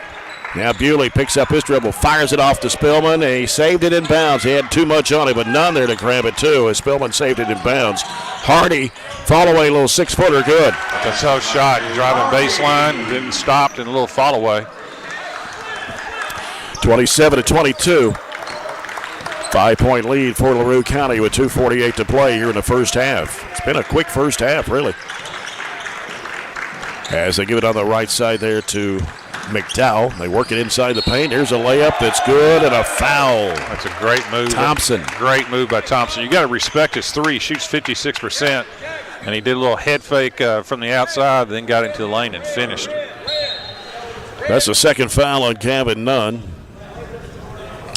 Now Bewley picks up his dribble, fires it off to Spillman, and he saved it in bounds. He had too much on it, but none there to grab it too, as Spillman saved it in bounds. Hardy, fall away, little 6-footer, good. That's a tough shot, driving baseline, then stopped and a little fall away. 27-22. 5-point lead for Larue County with 2:48 to play here in the first half. It's been a quick first half, really. As they give it on the right side there to McDowell. They work it inside the paint. Here's a layup that's good and a foul. That's a great move. Thompson. Great move by Thompson. You got to respect his three. He shoots 56%, and he did a little head fake from the outside, then got into the lane and finished. That's the second foul on Gavin Nunn,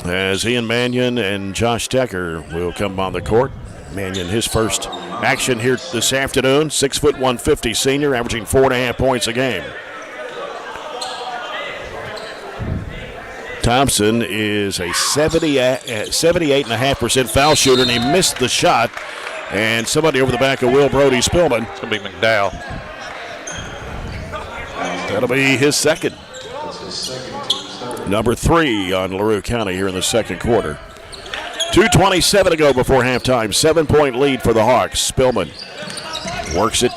as Ian Mannion and Josh Decker will come on the court. Mannion, his first action here this afternoon. 6 foot 150 senior, averaging 4.5 points a game. Thompson is a 78.5% foul shooter, and he missed the shot. And somebody over the back of Will Brody Spillman. It's going to be McDowell. That'll be his second. Number 3 on Larue County here in the second quarter. 2:27 to go before halftime. 7-point lead for the Hawks. Spillman works it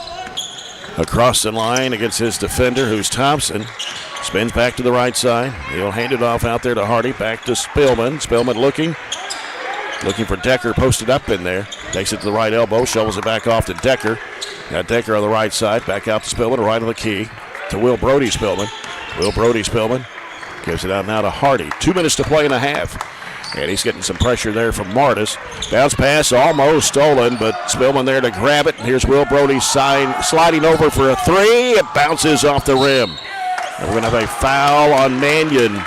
across the line against his defender, who's Thompson. Spins back to the right side. He'll hand it off out there to Hardy. Back to Spillman. Spillman looking for Decker, posted up in there. Takes it to the right elbow, shovels it back off to Decker. Got Decker on the right side. Back out to Spillman, right on the key to Will Brody Spillman. Will Brody Spillman gives it out now to Hardy. 2 minutes to play and a half. And he's getting some pressure there from Martis. Bounce pass almost stolen, but Spillman there to grab it. And here's Will Brody sliding over for a three. It bounces off the rim. And we're going to have a foul on Mannion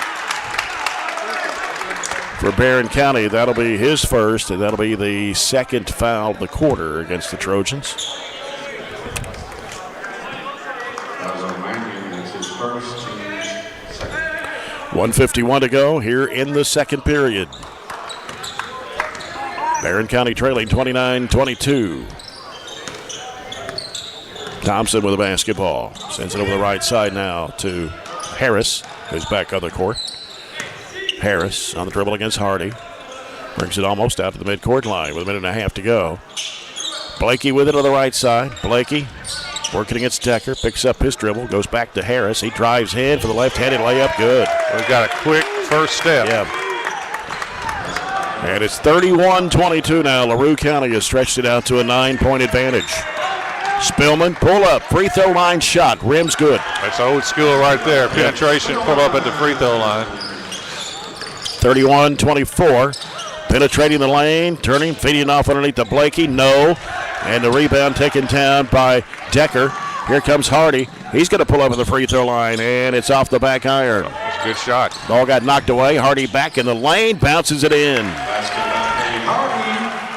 for Barren County. That'll be his first, and that'll be the second foul of the quarter against the Trojans. 1:51 to go here in the second period. Barren County trailing 29-22. Thompson with the basketball. Sends it over the right side now to Harris, who's back on the court. Harris on the dribble against Hardy. Brings it almost out to the midcourt line with a minute and a half to go. Blakey with it on the right side. Blakey working against Decker. Picks up his dribble. Goes back to Harris. He drives in for the left-handed layup. Good. We've got a quick first step. Yeah. And it's 31-22 now. Larue County has stretched it out to a 9-point advantage. Spillman, pull up, free throw line shot, rim's good. That's old school right there. Penetration, pull up at the free throw line. 31-24, penetrating the lane, turning, feeding off underneath to Blakey, no. And the rebound taken down by Decker. Here comes Hardy. He's going to pull up at the free throw line, and it's off the back iron. That's a good shot. Ball got knocked away. Hardy back in the lane, bounces it in.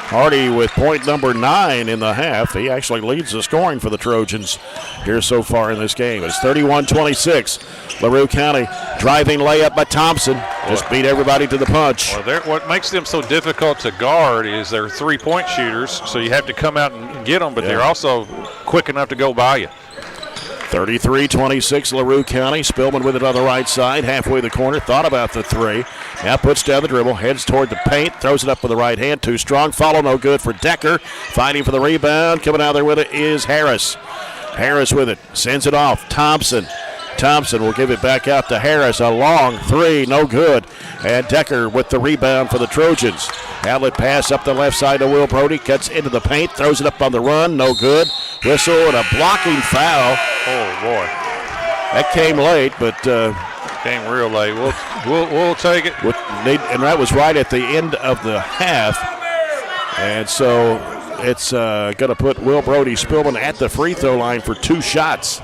Hardy with point number 9 in the half. He actually leads the scoring for the Trojans here so far in this game. It's 31-26. LaRue County driving layup by Thompson. Just beat everybody to the punch. Well, what makes them so difficult to guard is they're three-point shooters, so you have to come out and get them, but they're also quick enough to go by you. 33-26 LaRue County. Spillman with it on the right side, halfway the corner, thought about the three. Now puts down the dribble, heads toward the paint, throws it up with the right hand, too strong. Follow no good for Decker. Fighting for the rebound, coming out there with it is Harris. Harris with it, sends it off. Thompson will give it back out to Harris. A long three, no good. And Decker with the rebound for the Trojans. Outlet pass up the left side to Will Brody. Cuts into the paint, throws it up on the run, no good. Whistle and a blocking foul. Oh, boy. That came late, but came real late. We'll take it. And that was right at the end of the half. And so it's going to put Will Brody Spillman at the free throw line for 2 shots.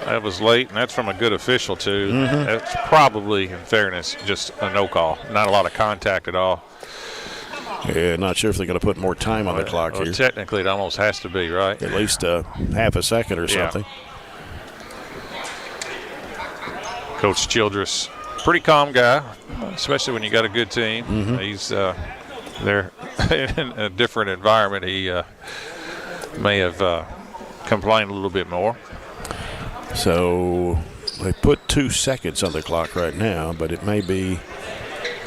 That was late, and that's from a good official, too. Mm-hmm. That's probably, in fairness, just a no call. Not a lot of contact at all. Yeah, not sure if they're going to put more time on the clock here. Technically, it almost has to be, right? At least half a second or something. Coach Childress, pretty calm guy, especially when you got a good team. Mm-hmm. He's there in a different environment. He may have complained a little bit more. So they put 2 seconds on the clock right now, but it may be.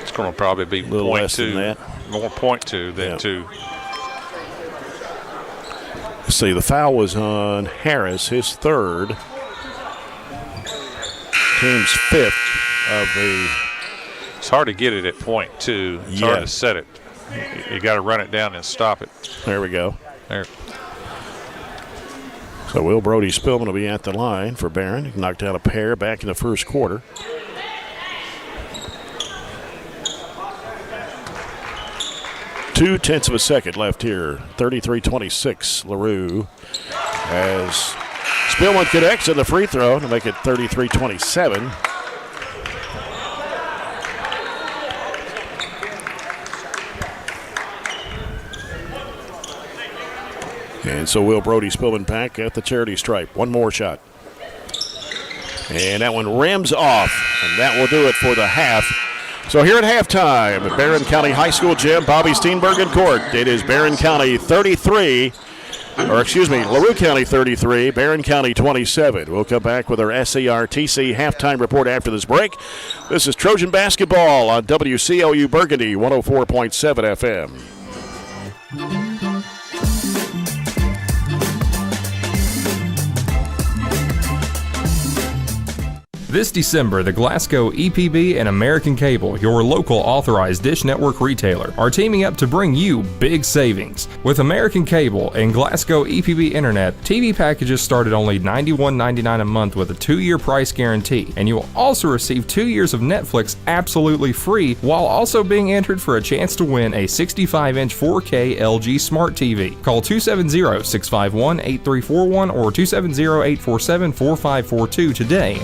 It's going to probably be a little less than that. More 0.2 than 2. Let's see, the foul was on Harris, his third. Team's 5th of the. It's hard to get it at 0.2. It's hard to set it. You got to run it down and stop it. There we go. There. So So Will Brody Spillman will be at the line for Barren. He knocked down a pair back in the first quarter. Two-tenths of a second left here. 33-26. LaRue as Spillman connects in the free throw to make it 33-27. And so Will Brody Spillman back at the charity stripe. One more shot. And that one rims off. And that will do it for the half. So here at halftime at Barren County High School Gym, Bobby Steenbergen Court. It is Barren County 33, LaRue County 33, Barren County 27. We'll come back with our SCRTC halftime report after this break. This is Trojan basketball on WCLU Burgundy 104.7 FM. This December, the Glasgow EPB and American Cable, your local authorized Dish Network retailer, are teaming up to bring you big savings. With American Cable and Glasgow EPB Internet, TV packages start at only $91.99 a month with a 2-year price guarantee, and you will also receive 2 years of Netflix absolutely free, while also being entered for a chance to win a 65-inch 4K LG Smart TV. Call 270-651-8341 or 270-847-4542 today.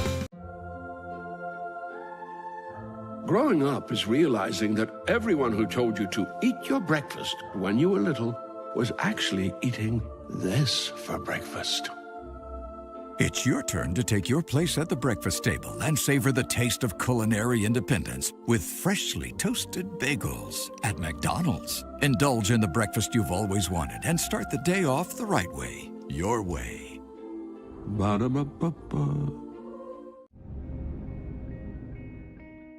Growing up is realizing that everyone who told you to eat your breakfast when you were little was actually eating this for breakfast. It's your turn to take your place at the breakfast table and savor the taste of culinary independence with freshly toasted bagels at McDonald's. Indulge in the breakfast you've always wanted and start the day off the right way, your way. Ba-da-ba-ba-ba.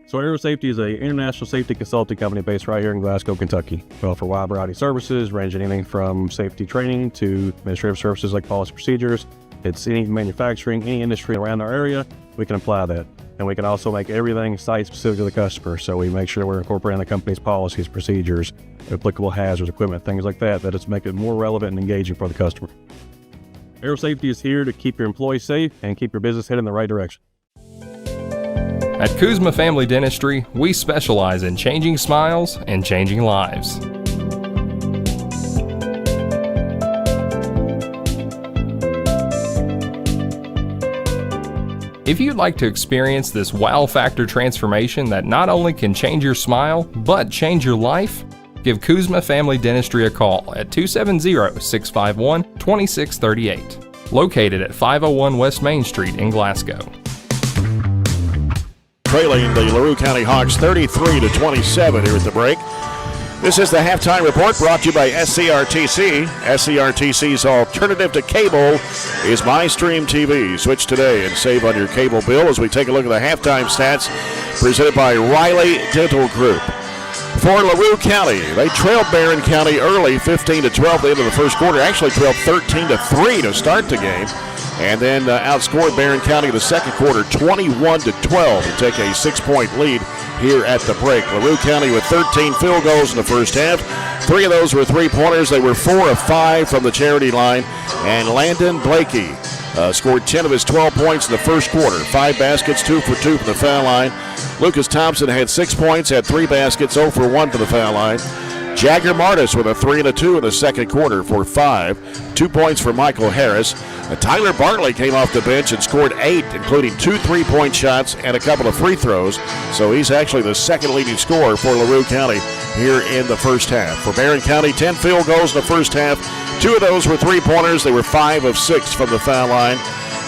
So Aero Safety is an international safety consulting company based right here in Glasgow, Kentucky. We offer a wide variety of services, ranging anything from safety training to administrative services like policy procedures. It's any manufacturing, any industry around our area, we can apply that. And we can also make everything site-specific to the customer. So we make sure we're incorporating the company's policies, procedures, applicable hazards, equipment, things like that, that it's make it more relevant and engaging for the customer. Aero Safety is here to keep your employees safe and keep your business headed in the right direction. At Kuzma Family Dentistry, we specialize in changing smiles and changing lives. If you'd like to experience this wow factor transformation that not only can change your smile, but change your life, give Kuzma Family Dentistry a call at 270-651-2638, located at 501 West Main Street in Glasgow. Trailing the Larue County Hawks 33-27 here at the break. This is the halftime report brought to you by SCRTC. SCRTC's alternative to cable is MyStream TV. Switch today and save on your cable bill as we take a look at the halftime stats presented by Riley Dental Group. For Larue County, they trailed Barren County early, 15-12 at the end of the first quarter. Actually trailed 13-3 to start the game. And then outscored Barren County in the second quarter 21-12 to take a 6-point lead here at the break. Larue County with 13 field goals in the first half. 3 of those were three-pointers. They were 4 of 5 from the charity line. And Landon Blakey scored 10 of his 12 points in the first quarter. 5 baskets, 2 for 2 from the foul line. Lucas Thompson had 6 points, had 3 baskets, 0 for 1 from the foul line. Jagger Martis with a 3 and a 2 in the second quarter for 5. 2 points for Michael Harris. Tyler Bartley came off the bench and scored 8, including 2 3-point shots and a couple of free throws. So he's actually the second leading scorer for Larue County here in the first half. For Barren County, 10 field goals in the first half. 2 of those were three-pointers. They were 5 of 6 from the foul line.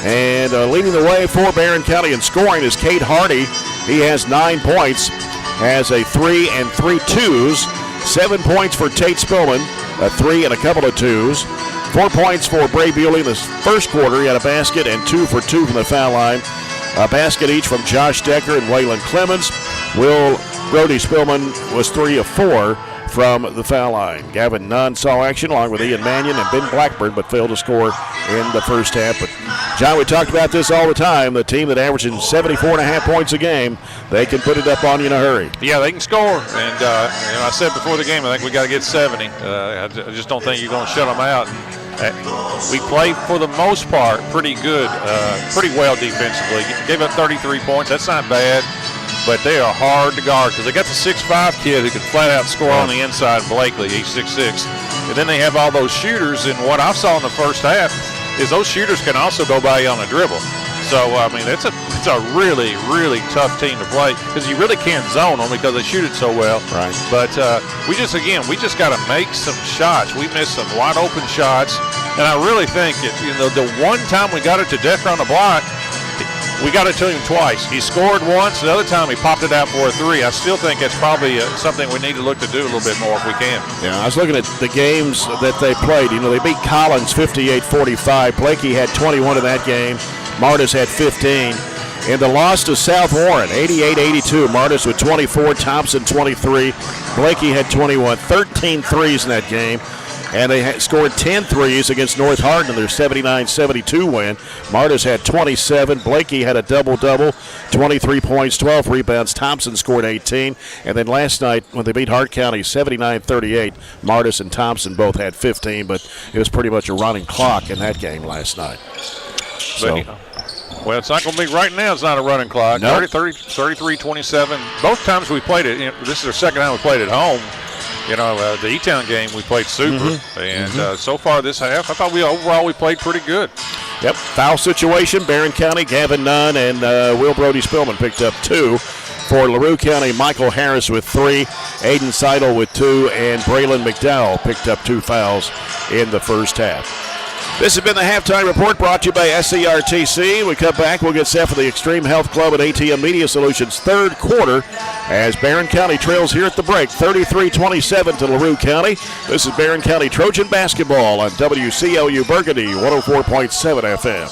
And leading the way for Barren County in scoring is Cade Hardy. He has 9 points, has a 3 and 3 twos. 7 points for Tate Spillman, a 3 and a couple of 2s. 4 points for Bray Bewley in the first quarter. He had a basket and 2 for 2 from the foul line. A basket each from Josh Decker and Waylon Clemens. Will Brody Spillman was 3 of 4 from the foul line. Gavin Nunn saw action along with Ian Mannion and Ben Blackburn, but failed to score in the first half. But, John, we talked about this all the time. The team that averages 74.5 points a game, they can put it up on you in a hurry. Yeah, they can score. And I said before the game, I think we got to get 70. I just don't think you're going to shut them out. We played for the most part pretty good, pretty well defensively. Gave up 33 points. That's not bad, but they are hard to guard because they got the 6'5" kid who can flat out score on the inside, Blakely. He's 6'6", and then they have all those shooters. And what I saw in the first half is those shooters can also go by you on a dribble. So, I mean, it's a really, really tough team to play because you really can't zone them because they shoot it so well. Right. But we just got to make some shots. We missed some wide open shots, and I really think the one time we got it to Decker on the block, we got it to him twice. He scored once. The other time he popped it out for a three. I still think it's probably something we need to look to do a little bit more if we can. Yeah, I was looking at the games that they played. They beat Collins 58-45. Blakey had 21 in that game. Martis had 15. And the loss to South Warren, 88-82. Martis with 24, Thompson 23. Blakey had 21, 13 threes in that game. And they scored 10 threes against North Hardin in their 79-72 win. Martis had 27. Blakey had a double-double, 23 points, 12 rebounds. Thompson scored 18. And then last night when they beat Hart County 79-38, Martis and Thompson both had 15, but it was pretty much a running clock in that game last night. So. Well, it's not going to be right now. It's not a running clock. Nope. 33-27. Both times we played it, this is our second time we played at home. The E-Town game we played super, and so far this half, I thought we played pretty good. Yep. Foul situation. Barren County, Gavin Nunn and Will Brody Spillman picked up 2. For Larue County, Michael Harris with 3, Aiden Seidel with 2, and Braylon McDowell picked up 2 fouls in the first half. This has been the Halftime Report brought to you by SCRTC. We come back, we'll get set for the Extreme Health Club and ATM Media Solutions third quarter as Barren County trails here at the break, 33-27 to Larue County. This is Barren County Trojan basketball on WCLU Burgundy, 104.7 FM.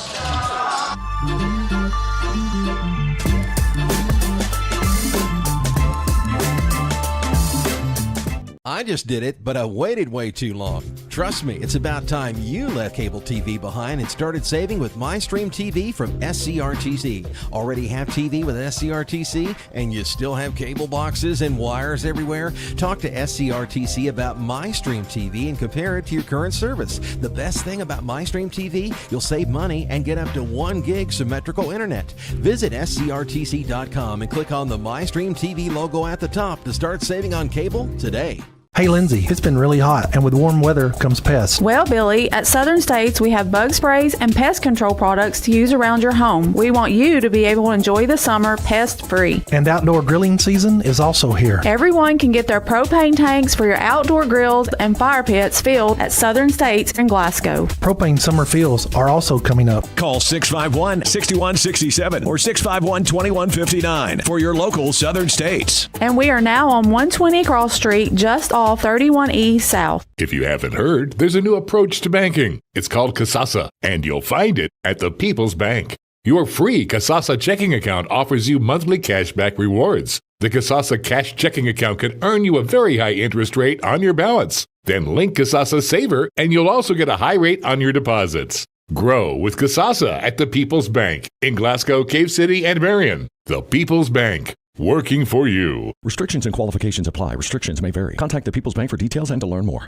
I just did it, but I waited way too long. Trust me, it's about time you left cable TV behind and started saving with MyStream TV from SCRTC. Already have TV with SCRTC and you still have cable boxes and wires everywhere? Talk to SCRTC about MyStream TV and compare it to your current service. The best thing about MyStream TV, you'll save money and get up to 1 gig symmetrical internet. Visit scrtc.com and click on the MyStream TV logo at the top to start saving on cable today. Hey Lindsay, it's been really hot, and with warm weather comes pests. Well, Billy, at Southern States, we have bug sprays and pest control products to use around your home. We want you to be able to enjoy the summer pest-free. And outdoor grilling season is also here. Everyone can get their propane tanks for your outdoor grills and fire pits filled at Southern States in Glasgow. Propane summer fills are also coming up. Call 651-6167 or 651-2159 for your local Southern States. And we are now on 120 Cross Street, just off 31E South. If you haven't heard, there's a new approach to banking. It's called Kasasa, and you'll find it at the People's Bank. Your free Kasasa checking account offers you monthly cashback rewards. The Kasasa cash checking account can earn you a very high interest rate on your balance. Then link Kasasa Saver, and you'll also get a high rate on your deposits. Grow with Kasasa at the People's Bank in Glasgow, Cave City, and Barren. The People's Bank. Working for you. Restrictions and qualifications apply. Restrictions may vary. Contact the People's Bank for details and to learn more.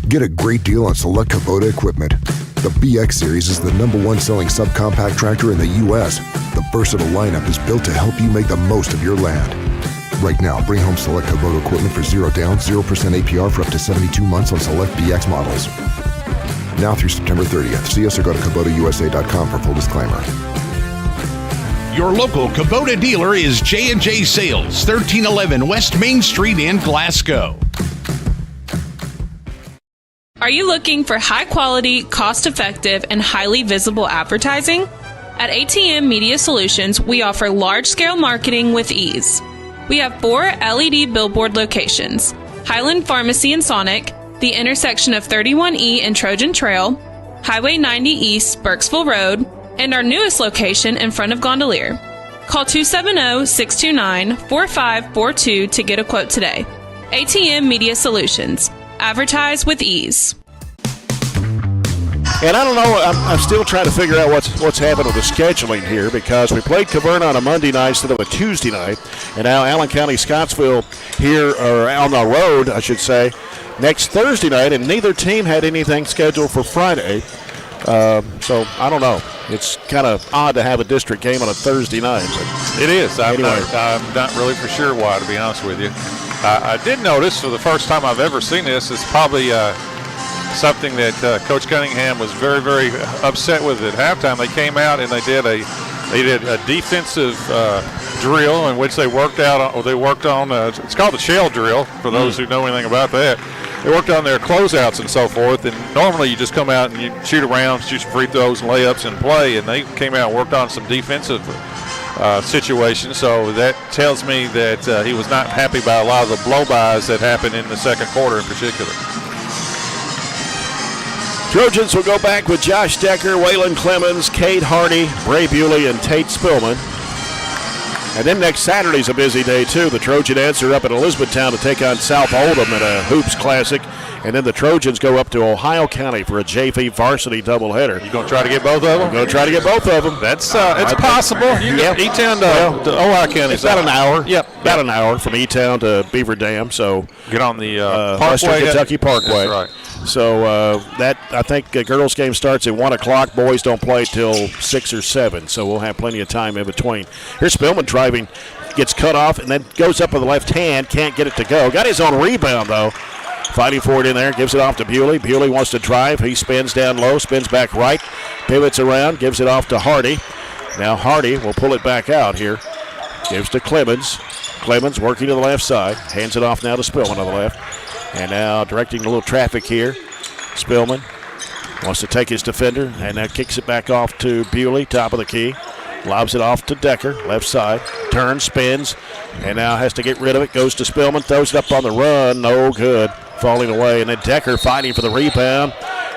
Get a great deal on select Kubota equipment. The BX Series is the #1 selling subcompact tractor in the U.S. The versatile lineup is built to help you make the most of your land. Right now, bring home select Kubota equipment for 0 down, 0% APR for up to 72 months on select BX models. Now through September 30th. See us or go to KubotaUSA.com for full disclaimer. Your local Kubota dealer is J&J Sales, 1311 West Main Street in Glasgow. Are you looking for high-quality, cost-effective, and highly visible advertising? At ATM Media Solutions, we offer large-scale marketing with ease. We have 4 LED billboard locations: Highland Pharmacy in Sonic, the intersection of 31E and Trojan Trail, Highway 90 East, Burkesville Road, and our newest location in front of Gondolier. Call 270-629-4542 to get a quote today. ATM Media Solutions. Advertise with ease. And I don't know, I'm still trying to figure out what's happened with the scheduling here, because we played Caverna on a Monday night instead of a Tuesday night, and now Allen County Scottsville here, or on the road, I should say, next Thursday night, and neither team had anything scheduled for Friday. So I don't know. It's kind of odd to have a district game on a Thursday night. It is. I'm anyway. not really for sure why, to be honest with you. I did notice for the first time I've ever seen this, it's probably something that Coach Cunningham was very, very upset with at halftime. They came out and they did a defensive drill in which they worked on. It's called the shell drill for those who know anything about that. They worked on their closeouts and so forth. And normally you just come out and you shoot around, shoot some free throws and layups and play. And they came out and worked on some defensive situations. So that tells me that he was not happy by a lot of the blow-bys that happened in the second quarter in particular. Trojans will go back with Josh Decker, Waylon Clemens, Cade Hardy, Bray Bewley, and Tate Spillman. And then next Saturday's a busy day, too. The Trojanettes are up at Elizabethtown to take on South Oldham in a Hoops Classic. And then the Trojans go up to Ohio County for a JV varsity doubleheader. You going to try to get both of them? I'm going to try to get both of them. That's it's possible. E-Town to Ohio County. It's about an hour. Yep. About an hour from E-Town to Beaver Dam. So get on the Western Kentucky Parkway. That's right. So that I think girls' game starts at 1 o'clock. Boys don't play till 6 or 7. So we'll have plenty of time in between. Here's Spillman driving, gets cut off, and then goes up with the left hand. Can't get it to go. Got his own rebound though. Fighting for it in there, gives it off to Bewley. Bewley wants to drive. He spins down low, spins back right, pivots around, gives it off to Hardy. Now Hardy will pull it back out here. Gives to Clemens. Clemens working to the left side. Hands it off now to Spillman on the left. And now directing a little traffic here. Spillman wants to take his defender and now kicks it back off to Bewley, top of the key. Lobs it off to Decker, left side. Turns, spins, and now has to get rid of it. Goes to Spillman, throws it up on the run. No good. Falling away. And then Decker fighting for the rebound.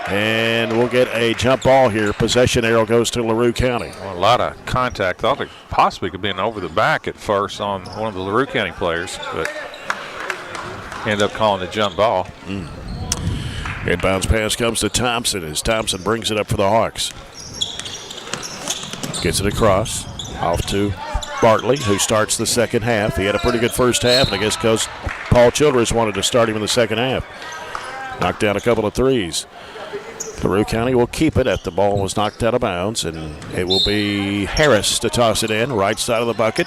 And we'll get a jump ball here. Possession arrow goes to Larue County. Well, a lot of contact. Thought it possibly could be an over the back at first on one of the Larue County players, but end up calling the jump ball. Inbounds pass comes to Thompson as Thompson brings it up for the Hawks. Gets it across. Off to Bartley, who starts the second half. He had a pretty good first half, and I guess because Paul Childress wanted to start him in the second half. Knocked down a couple of threes. Larue County will keep it after the ball was knocked out of bounds, and it will be Harris to toss it in, right side of the bucket.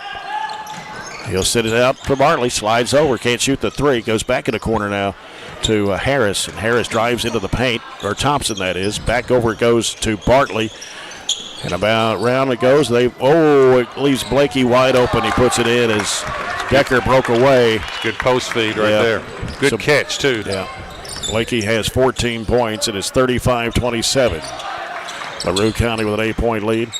He'll sit it out for Bartley, slides over, can't shoot the three, goes back in the corner now to Harris, and Harris drives into the paint, or Thompson that is. Back over it goes to Bartley, and about round it goes. It leaves Blakey wide open. He puts it in as Decker broke away. Good post feed right there. Good catch, too. Yeah. Blakey has 14 points and is 35-27. LaRue County with an 8-point lead.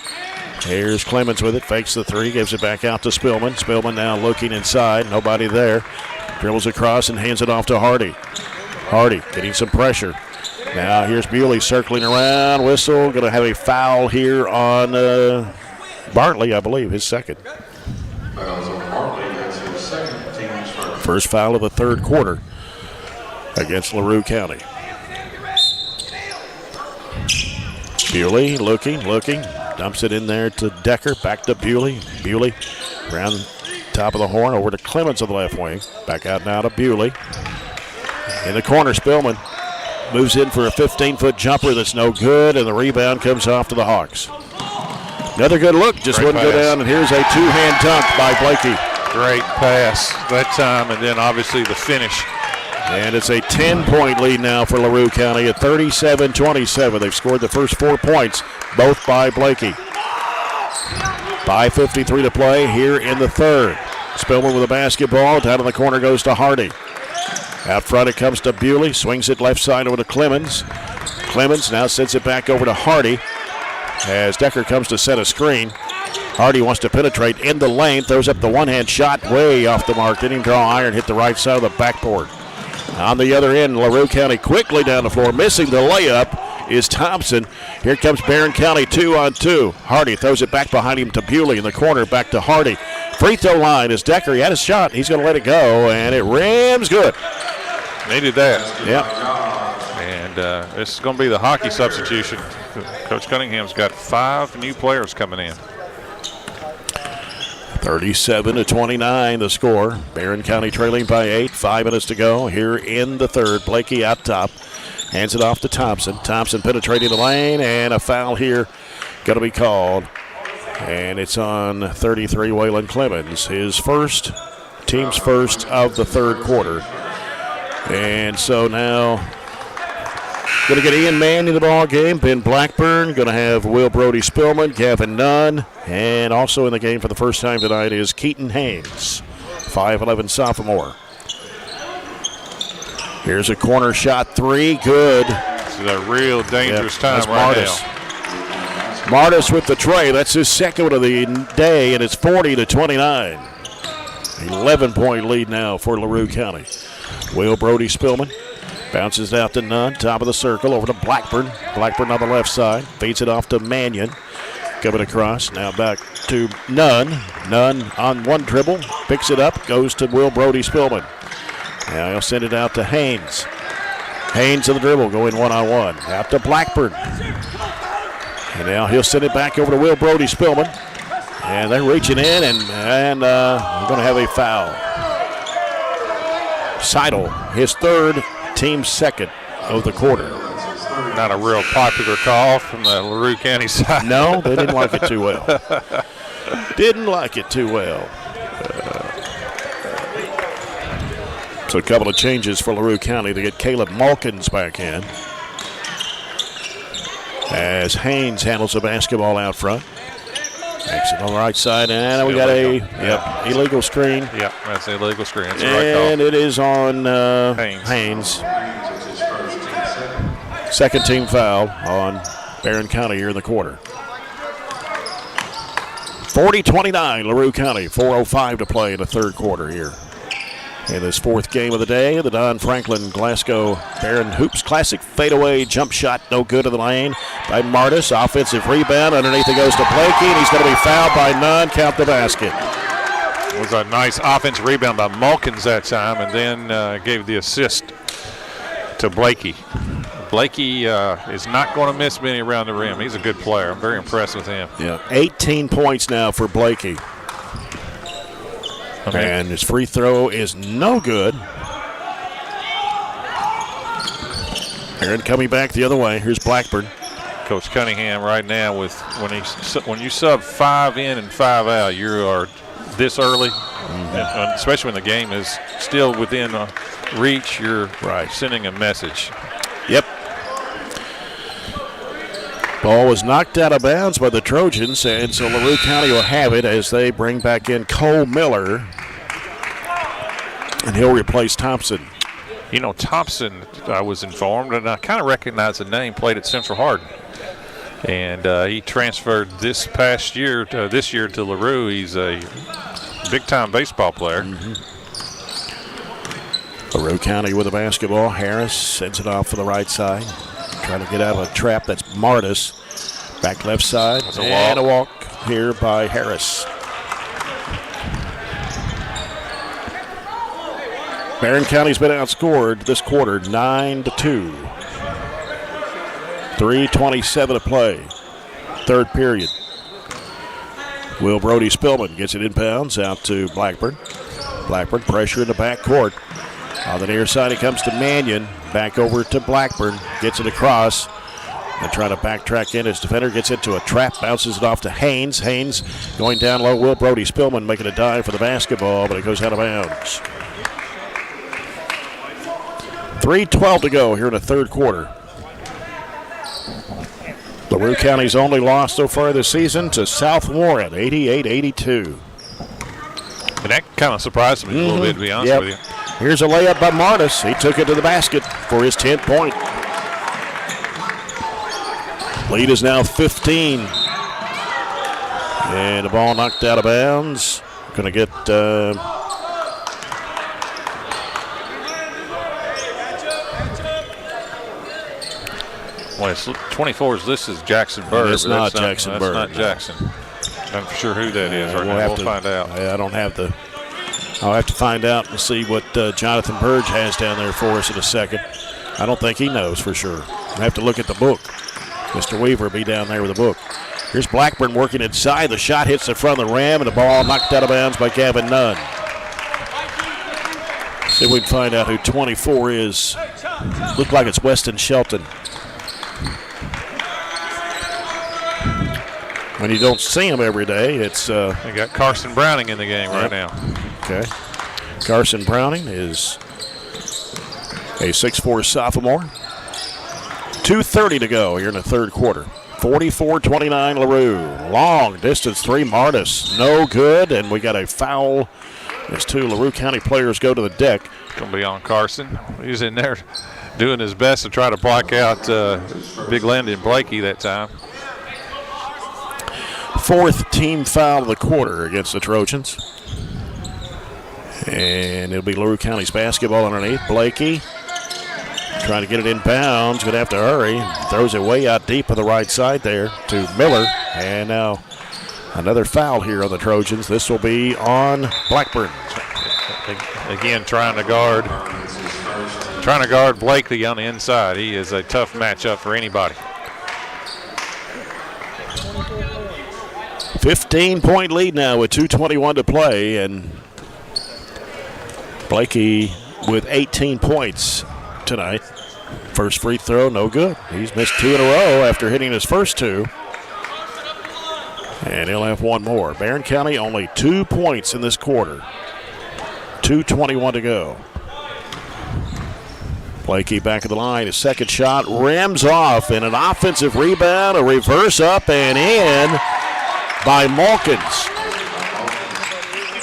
Here's Clemens with it, fakes the three, gives it back out to Spillman. Spillman now looking inside, nobody there. Dribbles across and hands it off to Hardy. Hardy getting some pressure. Now here's Bewley circling around, whistle. Going to have a foul here on Bartley, I believe, his second. First foul of the third quarter against LaRue County. Bewley looking, dumps it in there to Decker, back to Bewley. Bewley around top of the horn, over to Clemens on the left wing. Back out now to Bewley. In the corner, Spillman moves in for a 15-foot jumper that's no good, and the rebound comes off to the Hawks. Another good look, just Great wouldn't go down, and here's a two-hand dunk by Blakey. Great pass that time, and then obviously the finish. And it's a 10-point lead now for LaRue County at 37-27. They've scored the first 4 points, both by Blakey. 5:53 to play here in the third. Spillman with a basketball. Down in the corner goes to Hardy. Out front it comes to Bewley. Swings it left side over to Clemens. Clemens now sends it back over to Hardy as Decker comes to set a screen. Hardy wants to penetrate in the lane. Throws up the one-hand shot way off the mark. Didn't even draw iron. Hit the right side of the backboard. On the other end, LaRue County quickly down the floor. Missing the layup is Thompson. Here comes Barren County 2-on-2. Hardy throws it back behind him to Bewley in the corner. Back to Hardy. Free throw line is Decker. He had a shot. He's going to let it go, and it rims good. Needed that. Yep. And this is going to be the hockey substitution. Coach Cunningham's got 5 new players coming in. 37-29 the score. Barren County trailing by 8. 5 minutes to go here in the third. Blakey out top. Hands it off to Thompson. Thompson penetrating the lane, and a foul here going to be called. And it's on 33, Waylon Clemens. His first, team's first of the third quarter. And so now going to get Ian Mann in the ball game. Ben Blackburn. Going to have Will Brody Spillman, Gavin Nunn. And also in the game for the first time tonight is Keaton Haynes, 5'11 sophomore. Here's a corner shot three. Good. This is a real dangerous time right now. Martis with the tray. That's his second one of the day, and it's 40-29. 11-point lead now for Larue County. Will Brody Spillman bounces out to Nunn, top of the circle, over to Blackburn. Blackburn on the left side, feeds it off to Mannion. Coming across, now back to Nunn. Nunn on one dribble, picks it up, goes to Will Brody Spillman. Now he'll send it out to Haynes. Haynes of the dribble, going one-on-one. Out to Blackburn. And now he'll send it back over to Will Brody Spillman. And they're reaching in, and we're going to have a foul. Seidel, his third, team second of the quarter. Not a real popular call from the Larue County side. No, they didn't like it too well. Didn't like it too well. So a couple of changes for Larue County to get Caleb Malkins back in. As Haynes handles the basketball out front. Makes it on the right side, and we got a illegal screen. Yep, that's an illegal screen. That's the right call. And it is on Haynes. Second team foul on Barren County here in the quarter. 40-29, Larue County. 4:05 to play in the third quarter here. In this fourth game of the day, the Don Franklin Glasgow Barren Hoops Classic fadeaway jump shot, no good in the lane by Martis. Offensive rebound, underneath it goes to Blakey, and he's going to be fouled by Nunn. Count the basket. It was a nice offensive rebound by Malkins that time, and then gave the assist to Blakey. Blakey is not going to miss many around the rim. He's a good player. I'm very impressed with him. Yeah, 18 points now for Blakey. And his free throw is no good. Barren coming back the other way. Here's Blackburn. Coach Cunningham right now with when you sub 5 in and 5 out, you are this early, and especially when the game is still within reach. You're sending a message. Yep. Ball was knocked out of bounds by the Trojans, and so Larue County will have it as they bring back in Cole Miller, and he'll replace Thompson. You know, Thompson, I was informed, and I kind of recognize the name, played at Central Hardin. And he transferred this year to Larue. He's a big-time baseball player. Larue County with the basketball. Harris sends it off for the right side. Trying to get out of a trap. That's Martis. Back left side. And a walk here by Harris. Barren County's been outscored this quarter 9-2. 3:27 to play. Third period. Will Brody Spillman gets it inbounds out to Blackburn. Blackburn pressure in the backcourt. On the near side, it comes to Mannion. Back over to Blackburn. Gets it across. And trying to backtrack in. His defender gets into a trap. Bounces it off to Haynes. Haynes going down low. Will Brody Spillman making a dive for the basketball, but it goes out of bounds. 3:12 to go here in the third quarter. Larue County's only loss so far this season to South Warren, 88-82. And that kind of surprised me a little bit, to be honest with you. Here's a layup by Martis. He took it to the basket for his 10th point. Lead is now 15. And the ball knocked out of bounds. Going to get... Well, it's 24 is listed as Jackson Bird. It's not Jackson Bird. That's not Jackson. I'm not sure who that is right now. We'll find out. I don't have the... I'll have to find out and see what Jonathan Burge has down there for us in a second. I don't think he knows for sure. I have to look at the book. Mr. Weaver will be down there with a book. Here's Blackburn working inside. The shot hits the front of the rim, and the ball knocked out of bounds by Gavin Nunn. See if we can find out who 24 is. Look like it's Weston Shelton. When you don't see him every day, it's... They got Carson Browning in the game right now. Okay. Carson Browning is a 6'4 sophomore. 2:30 to go here in the third quarter. 44-29 Larue. Long distance three, Martis. No good, and we got a foul as two Larue County players go to the deck. Going to be on Carson. He's in there doing his best to try to block out Big Landon Blakey that time. Fourth team foul of the quarter against the Trojans. And it'll be Larue County's basketball underneath. Blakey trying to get it in bounds. Going to have to hurry. Throws it way out deep on the right side there to Miller. And now another foul here on the Trojans. This will be on Blackburn. Again, trying to guard Blakey on the inside. He is a tough matchup for anybody. 15-point lead now with 2:21 to play, and Blakey with 18 points tonight. First free throw, no good. He's missed two in a row after hitting his first two. And he'll have one more. Barren County only 2 points in this quarter. 2:21 to go. Blakey back of the line. His second shot rims off, and an offensive rebound, a reverse up and in by Malkins.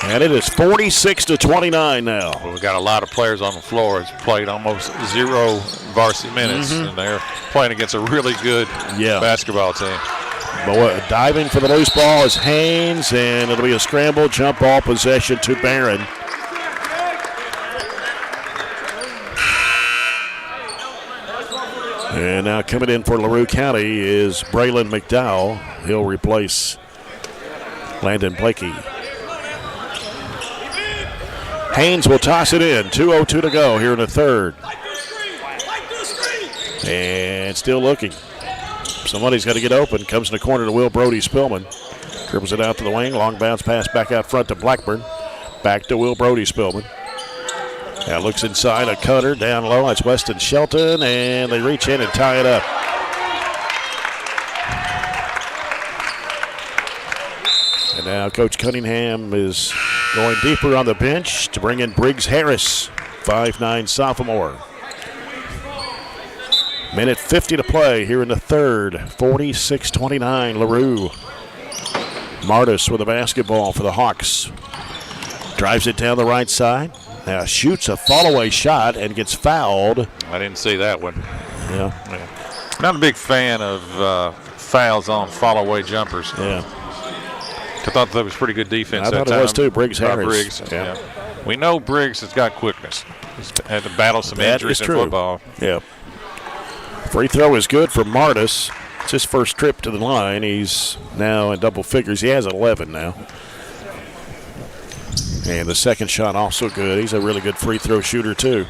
And it is 46-29 now. Well, we've got a lot of players on the floor. It's played almost zero varsity minutes, and they're playing against a really good basketball team. But diving for the loose ball is Haynes, and it'll be a scramble jump ball possession to Barren. And now coming in for Larue County is Braylon McDowell. He'll replace Landon Blakey. Haynes will toss it in. 2:02 to go here in the third. And still looking. Somebody's got to get open. Comes in the corner to Will Brody Spillman. Dribbles it out to the wing. Long bounce pass back out front to Blackburn. Back to Will Brody Spillman. Now looks inside, a cutter down low. That's Weston Shelton, and they reach in and tie it up. And now Coach Cunningham is going deeper on the bench to bring in Briggs Harris, 5'9 sophomore. Minute 50 to play here in the third. 46-29 Larue. Martis with the basketball for the Hawks. Drives it down the right side. Now shoots a fall-away shot and gets fouled. I didn't see that one. Yeah. Not a big fan of fouls on fall-away jumpers. Yeah. I thought that was pretty good defense I that thought time. it was too. Briggs Harris. Briggs. Yeah. We know Briggs has got quickness. He's had to battle some injuries in football. Yeah. Free throw is good for Martis. It's his first trip to the line. He's now in double figures. He has 11 now. And the second shot also good. He's a really good free throw shooter too.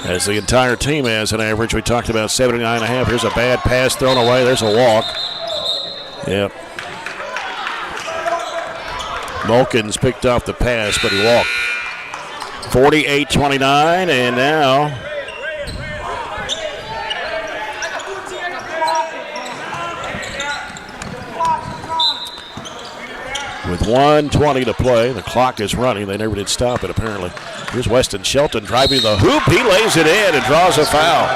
As the entire team has an average. We talked about 79.5. Here's a bad pass thrown away. There's a walk. Yep. Malkins picked off the pass, but he walked. 48-29, and now with 1:20 to play, the clock is running. They never did stop it, apparently. Here's Weston Shelton driving the hoop. He lays it in and draws a foul.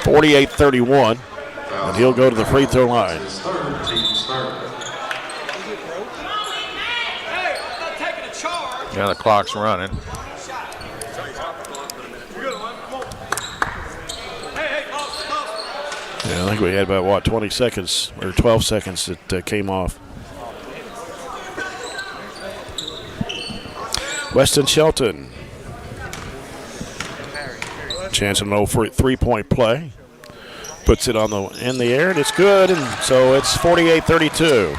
48-31, and he'll go to the free throw line. Yeah, the clock's running. Yeah, I think we had about, 20 seconds or 12 seconds that came off. Weston Shelton. Chance of no three-point play. Puts it in the air, and it's good, and so it's 48-32.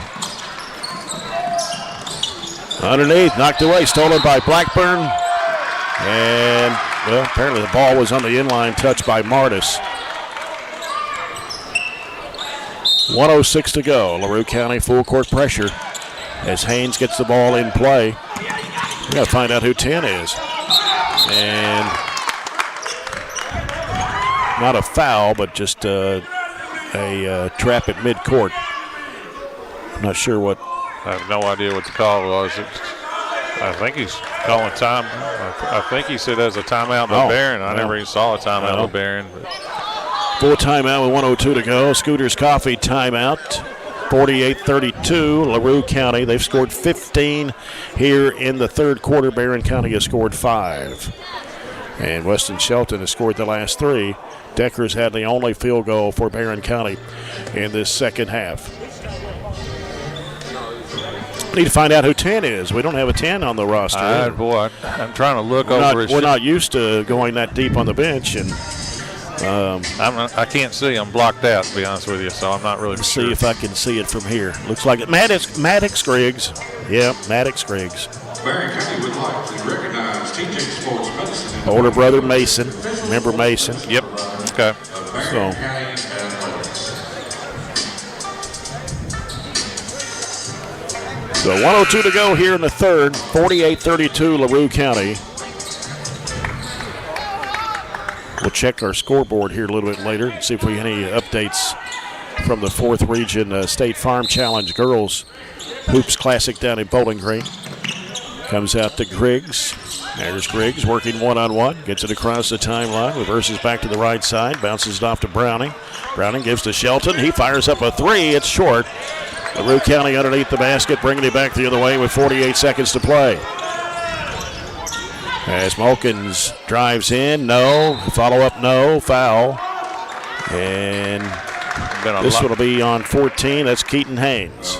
Underneath, knocked away, stolen by Blackburn. And, well, apparently the ball was on the inline touch by Martis. 1:06 to go. Larue County full court pressure as Haynes gets the ball in play. We got to find out who 10 is. And not a foul, but just a trap at midcourt. I'm not sure what. I have no idea what the call was. I think he's calling time. I think he said there's a timeout by Barren. I never even saw a timeout by Barren. Full timeout with 1:02 to go. Scooters Coffee timeout. 48-32, LaRue County. They've scored 15 here in the third quarter. Barren County has scored 5. And Weston Shelton has scored the last 3. Decker's had the only field goal for Barren County in this second half. Need to find out who 10 is. We don't have a 10 on the roster. I'm trying to look over his. We're not used to going that deep on the bench, and I can't see. I'm blocked out, to be honest with you, so I'm not really sure. See if I can see it from here. Looks like it. Maddox Griggs. Yeah, Maddox Griggs. Barren County would like to recognize teaching sports medicine. Older brother Mason. Remember Mason? Yep. Okay. So. So 1:02 to go here in the third. 48-32 LaRue County. We'll check our scoreboard here a little bit later and see if we have any updates from the 4th Region State Farm Challenge Girls Hoops Classic down in Bowling Green. Comes out to Griggs. There's Griggs working one-on-one. Gets it across the timeline. Reverses back to the right side. Bounces it off to Browning. Browning gives to Shelton. He fires up a 3. It's short. LaRue County underneath the basket, bringing it back the other way with 48 seconds to play. As Mulkins drives in, no. Follow-up, no. Foul. And this will be on 14. That's Keaton Haynes.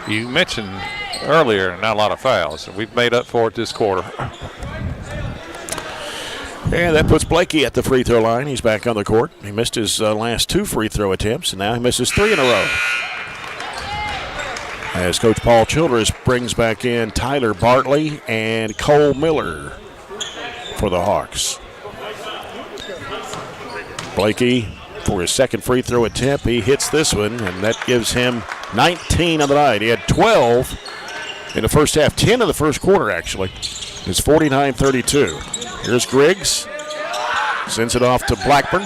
You mentioned earlier not a lot of fouls. We've made up for it this quarter. And that puts Blakey at the free throw line. He's back on the court. He missed his last 2 free throw attempts, and now he misses 3 in a row. As Coach Paul Childress brings back in Tyler Bartley and Cole Miller for the Hawks. Blakey for his second free throw attempt. He hits this one, and that gives him 19 on the night. He had 12 in the first half, 10 in the first quarter, actually. It's 49-32. Here's Griggs. Sends it off to Blackburn.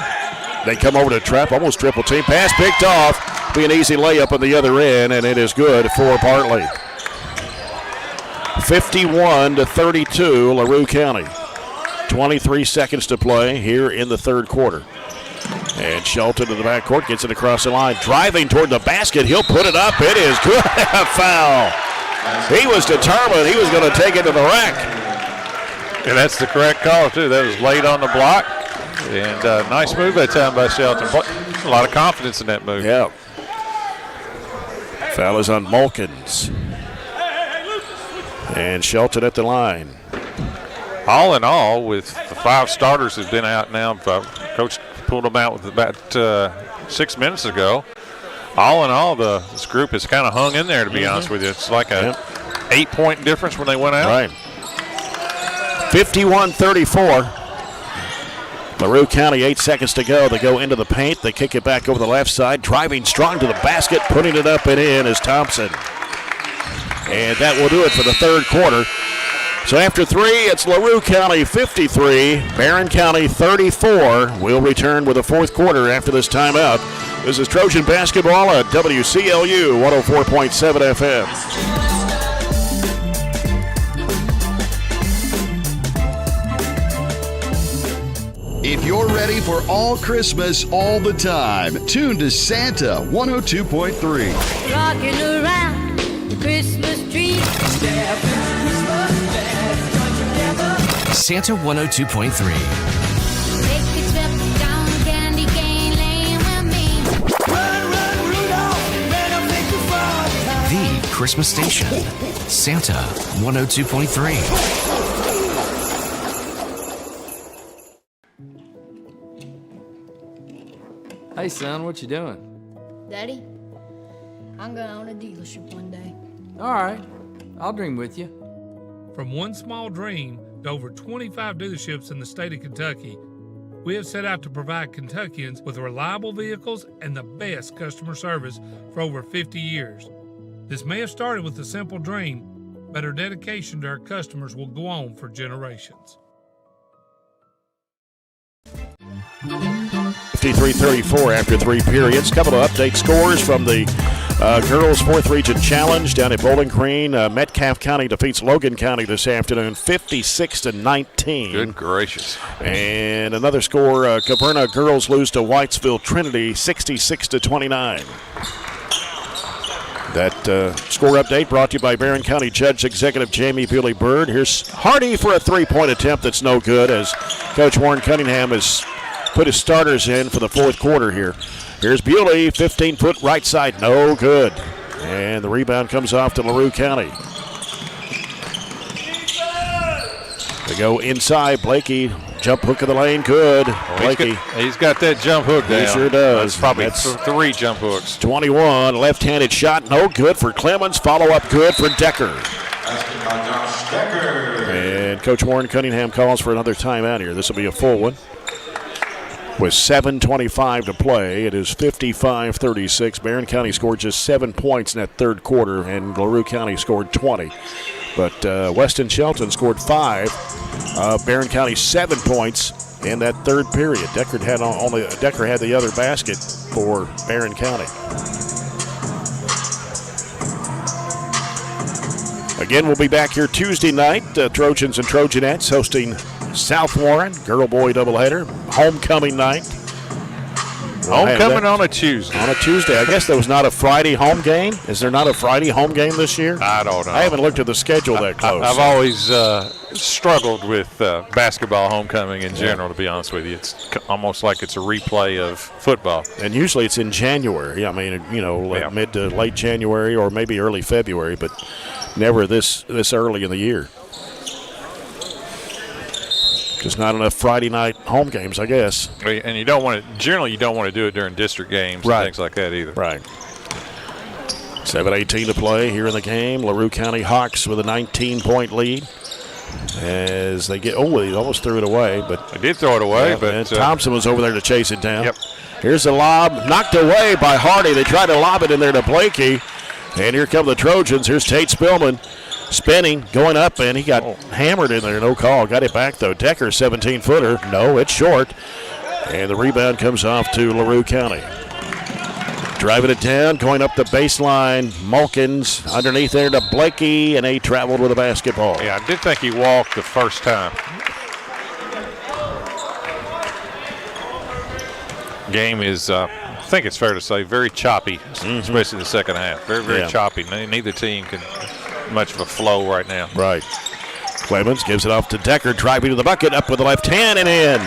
They come over to trap, almost triple team. Pass picked off. Be an easy layup on the other end, and it is good for Bartley. 51-32, LaRue County. 23 seconds to play here in the third quarter. And Shelton to the backcourt, gets it across the line. Driving toward the basket, he'll put it up. It is good. A foul. He was determined he was going to take it to the rack. And that's the correct call, too. That was late on the block. And nice move that time by Shelton. A lot of confidence in that move. Yeah. Foul is on Mulkins. And Shelton at the line. All in all, with the 5 starters who've been out now, Coach pulled them out with about 6 minutes ago. All in all, this group has kind of hung in there, to be honest with you. It's like a 8-point difference when they went out. Right. 51-34. LaRue County, 8 seconds to go. They go into the paint. They kick it back over the left side. Driving strong to the basket. Putting it up and in is Thompson. And that will do it for the third quarter. So after 3, it's LaRue County 53, Barren County 34. We'll return with the fourth quarter after this timeout. This is Trojan basketball at WCLU 104.7 FM. If you're ready for all Christmas all the time, tune to Santa 102.3. Rocking around the Christmas tree. Santa 102.3. Take a trip down Candy Cane Lane with me. Run, run, Rudolph, better make the fun. The Christmas station. Santa 102.3. Hey, son, what you doing? Daddy, I'm gonna own a dealership one day. All right, I'll dream with you. From one small dream to over 25 dealerships in the state of Kentucky, we have set out to provide Kentuckians with reliable vehicles and the best customer service for over 50 years. This may have started with a simple dream, but our dedication to our customers will go on for generations. 53-34 after 3 periods. Couple of update scores from the Girls 4th Region Challenge down at Bowling Green. Metcalfe County defeats Logan County this afternoon, 56-19. Good gracious. And another score, Caverna girls lose to Whitesville Trinity, 66-29. That score update brought to you by Barren County Judge Executive Jamie Bewley Bird. Here's Hardy for a 3-point attempt that's no good, as Coach Warren Cunningham has put his starters in for the 4th quarter here. Here's Bewley, 15-foot right side, no good. And the rebound comes off to Larue County. They go inside. Blakey, jump hook of the lane, good. Blakey. He's got that jump hook down. He sure does. That's probably 3 jump hooks. 21, left-handed shot, no good for Clemens. Follow-up good for Decker. And Coach Warren Cunningham calls for another timeout here. This will be a full one. With 7:25 to play, it is 55-36. Barren County scored just 7 points in that 3rd quarter, and Larue County scored 20. But Weston Shelton scored 5. Barren County 7 points in that 3rd period. Decker had the other basket for Barren County. Again, we'll be back here Tuesday night. Trojans and Trojanettes hosting South Warren, girl-boy doubleheader, homecoming night. Homecoming on a Tuesday. On a Tuesday. I guess there was not a Friday home game. Is there not a Friday home game this year? I don't know. I haven't looked at the schedule that close. I've always struggled with basketball homecoming in general, to be honest with you. It's almost like it's a replay of football. And usually it's in January. I mean, mid to late January or maybe early February, but never this early in the year. Just not enough Friday night home games, I guess. And you don't want to do it during district games and things like that either. Right. 7:18 to play here in the game. Larue County Hawks with a 19-point lead. As they get, they almost threw it away, but they did throw it away. But Thompson was over there to chase it down. Yep. Here's the lob, knocked away by Hardy. They tried to lob it in there to Blakey, and here come the Trojans. Here's Tate Spillman. Spinning, going up, and he got hammered in there. No call. Got it back, though. Decker, 17-footer. No, it's short. And the rebound comes off to Larue County. Driving it down, going up the baseline. Mulkins underneath there to Blakey, and he traveled with a basketball. Yeah, I did think he walked the first time. Game is, I think it's fair to say, very choppy, especially the second half. Very, very choppy. Neither team can much of a flow right now. Right. Clemens gives it off to Decker, driving to the bucket, up with the left hand and in.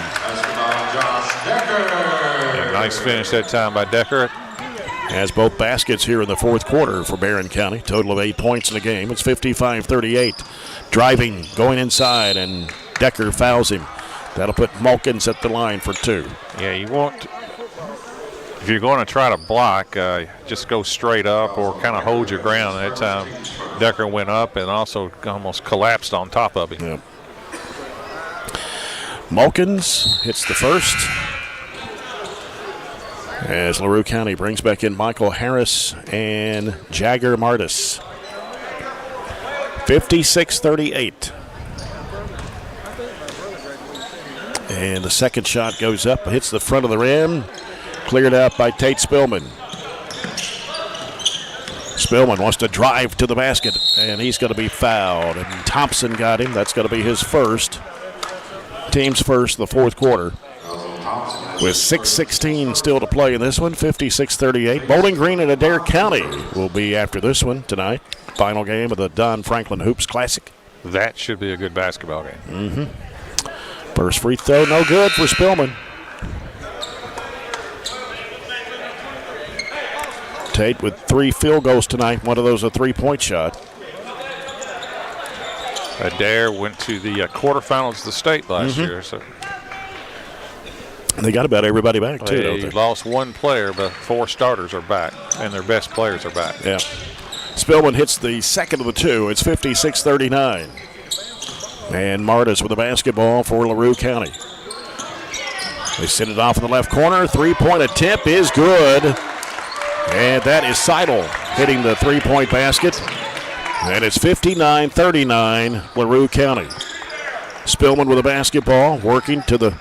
Yeah, nice finish that time by Decker. Has both baskets here in the 4th quarter for Barren County. Total of 8 points in the game. It's 55-38. Driving, going inside, and Decker fouls him. That'll put Mulkins at the line for 2. Yeah, you want, if you're going to try to block, just go straight up or kind of hold your ground. That time Decker went up and also almost collapsed on top of him. Yep. Mulkins hits the first. As Larue County brings back in Michael Harris and Jagger Martis. 56-38. And the second shot goes up, hits the front of the rim. Cleared out by Tate Spillman. Spillman wants to drive to the basket, and he's going to be fouled. And Thompson got him. That's going to be his first. Team's first, the 4th quarter. With 6:16 still to play in this one, 56-38. Bowling Green and Adair County will be after this one tonight. Final game of the Don Franklin Hoops Classic. That should be a good basketball game. First free throw, no good for Spillman. Tate with 3 field goals tonight. One of those a 3-point shot. Adair went to the quarterfinals of the state last year. So they got about everybody back, too, don't they? They lost 1 player, but 4 starters are back, and their best players are back. Yeah. Spillman hits the second of the 2. It's 56-39. And Martis with the basketball for Larue County. They send it off in the left corner. Three-point attempt is good. And that is Seidel hitting the three-point basket. And it's 59-39, Larue County. Spillman with a basketball, working to the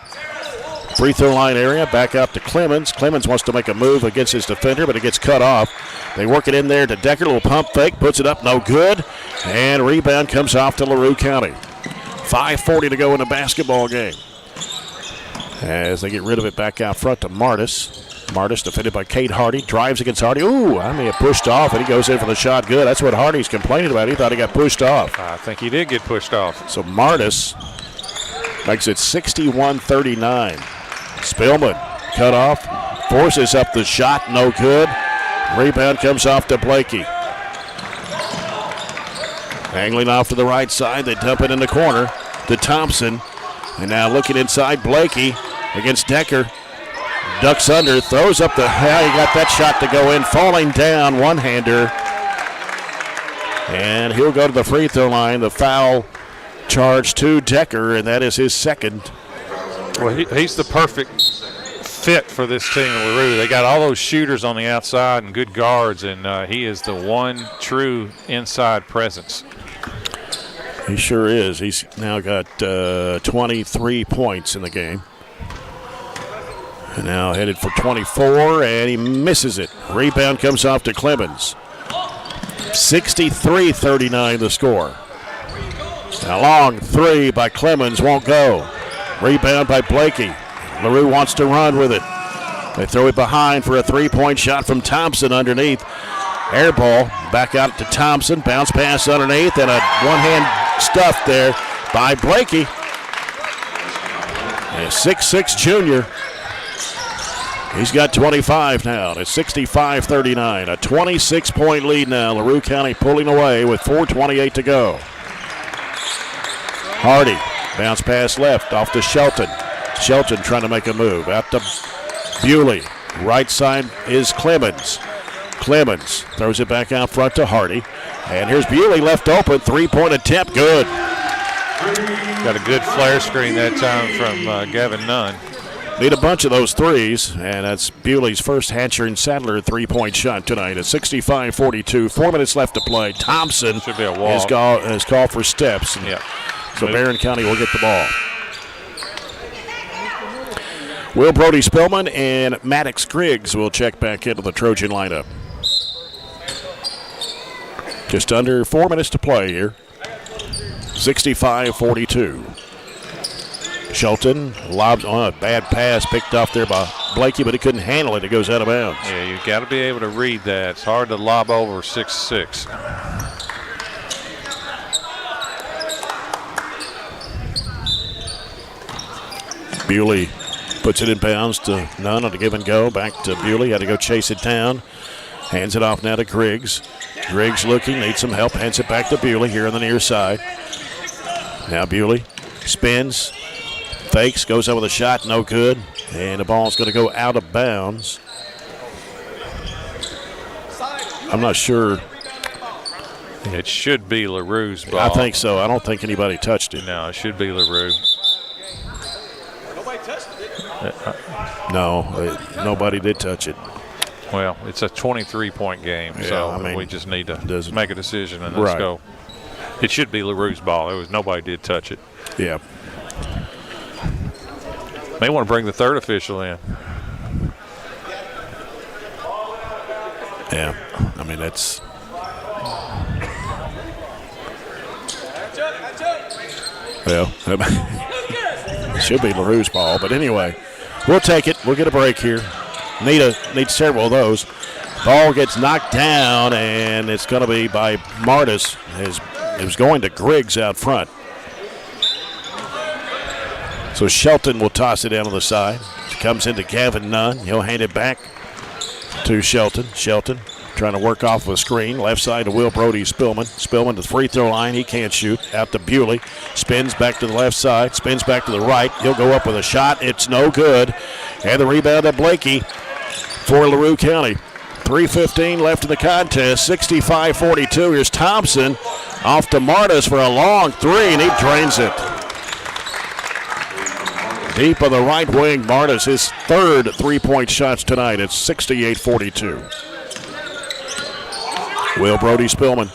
free throw line area. Back out to Clemens. Clemens wants to make a move against his defender, but it gets cut off. They work it in there to Decker. Little pump fake, puts it up, no good. And rebound comes off to Larue County. 5:40 to go in the basketball game. As they get rid of it back out front to Martis. Martis defended by Kate Hardy. Drives against Hardy. Ooh, I may have pushed off, and he goes in for the shot. Good. That's what Hardy's complaining about. He thought he got pushed off. I think he did get pushed off. So Martis makes it 61-39. Spillman cut off. Forces up the shot. No good. Rebound comes off to Blakey. Angling off to the right side. They dump it in the corner to Thompson. And now looking inside, Blakey against Decker. Ducks under, throws up the, he got that shot to go in, falling down, one-hander. And he'll go to the free throw line. The foul charge to Decker, and that is his second. Well, he's the perfect fit for this team in Larue. They got all those shooters on the outside and good guards, and he is the one true inside presence. He sure is. He's now got 23 points in the game. And now headed for 24, and he misses it. Rebound comes off to Clemens. 63-39 the score. A long three by Clemens won't go. Rebound by Blakey. Larue wants to run with it. They throw it behind for a three-point shot from Thompson underneath. Air ball back out to Thompson. Bounce pass underneath, and a one-hand stuff there by Blakey. A 6'6 junior. He's got 25 now. It's 65-39. A 26-point lead now. Larue County pulling away with 4:28 to go. Hardy, bounce pass left off to Shelton. Shelton trying to make a move. Out to Bewley. Right side is Clemens. Clemens throws it back out front to Hardy. And here's Bewley left open. Three-point attempt. Good. Got a good flare screen that time from Gavin Nunn. Need a bunch of those threes, and that's Bewley's first Hatcher and Sadler three-point shot tonight at 65-42. 4 minutes left to play. Thompson should be a walk. Is called for steps. Yeah. So Barren County will get the ball. Will Brody Spillman and Maddox Griggs will check back into the Trojan lineup. Just under 4 minutes to play here. 65-42. Shelton lobs on a bad pass picked off there by Blakey, but he couldn't handle it. It goes out of bounds. Yeah, you've got to be able to read that. It's hard to lob over 6'6". Bewley puts it in bounds to Nunn on a give and go. Back to Bewley. Had to go chase it down. Hands it off now to Griggs. Griggs looking, needs some help. Hands it back to Bewley here on the near side. Now Bewley spins. Fakes, goes up with a shot, no good. And the ball's going to go out of bounds. I'm not sure. It should be Larue's ball. I think so. I don't think anybody touched it. No, it should be Larue. Nobody touched it, No, nobody did touch it. Well, it's a 23-point game, Yeah, so I mean, we just need to make a decision and let's Right. go. It should be Larue's ball. It was nobody did touch it. Yeah. May want to bring the third official in. Yeah, I mean, that's. Well, it should be Larue's ball, but anyway, we'll take it. We'll get a break here. Need several of those. Ball gets knocked down, and it's going to be by Martis. It was going to Griggs out front. So Shelton will toss it down on the side. It comes into Gavin Nunn. He'll hand it back to Shelton. Shelton trying to work off of a screen. Left side to Will Brody Spillman. Spillman to the free throw line. He can't shoot. Out to Bewley. Spins back to the left side. Spins back to the right. He'll go up with a shot. It's no good. And the rebound to Blakey for Larue County. 3:15 left in the contest. 65-42. Here's Thompson off to Martis for a long three, and he drains it. Deep on the right wing, Martis, his third three-point shots tonight. It's 68-42. Will Brody Spillman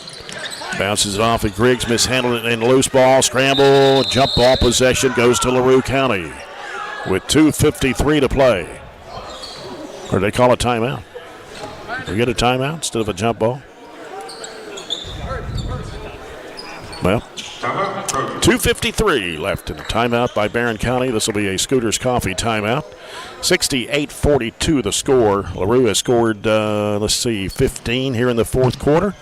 bounces it off, and Griggs mishandled it in loose ball. Scramble, jump ball possession goes to Larue County with 2:53 to play. Or they call a timeout. We get a timeout instead of a jump ball. Well, 2:53 left in the timeout by Barren County. This will be a Scooters Coffee timeout. 68-42 the score. Larue has scored, 15 here in the fourth quarter.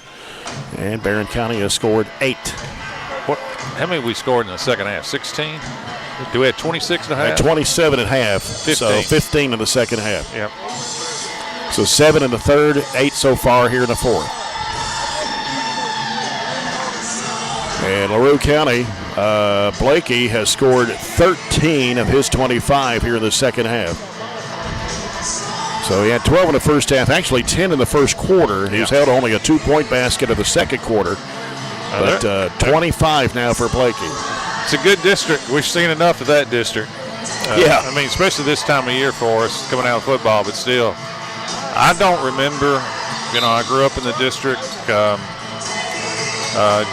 And Barren County has scored 8. How many we scored in the second half? 16? Do we have 26 and a half? 27 and a half. 15. So 15 in the second half. Yep. So 7 in the third, 8 so far here in the fourth. And Larue County, Blakey has scored 13 of his 25 here in the second half. So he had 12 in the first half, actually 10 in the first quarter. He's held only a 2-point basket in the second quarter. But 25 now for Blakey. It's a good district. We've seen enough of that district. I mean, especially this time of year for us coming out of football, but still. I don't remember, I grew up in the district.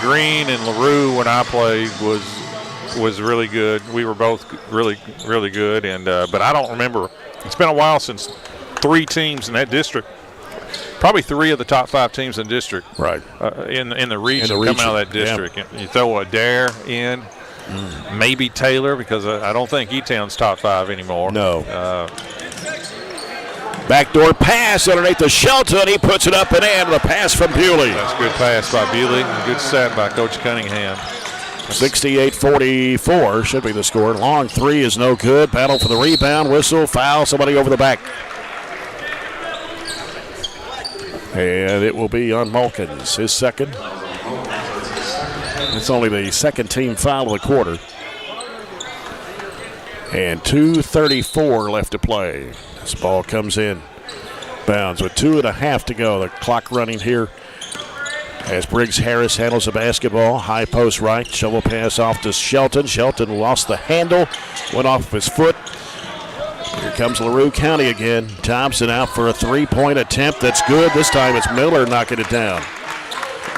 Green and Larue when I played was really good. We were both really, really good, and but I don't remember. It's been a while since 3 teams in that district, probably 3 of the top 5 teams in the district, right? In the region, come out of that district. Yeah. You throw Adair in, maybe Taylor, because I don't think E-Town's top 5 anymore. No. Backdoor pass underneath the Shelton. He puts it up and in. The pass from Bewley. That's a good pass by Bewley. Good set by Coach Cunningham. 68-44 should be the score. Long three is no good. Battle for the rebound. Whistle. Foul. Somebody over the back. And it will be on Malkins. His second. It's only the second team foul of the quarter. And 2:34 left to play. This ball comes in. Bounds with 2.5 to go. The clock running here as Briggs Harris handles the basketball. High post right. Shovel pass off to Shelton. Shelton lost the handle. Went off his foot. Here comes Larue County again. Thompson out for a 3-point attempt. That's good. This time it's Miller knocking it down.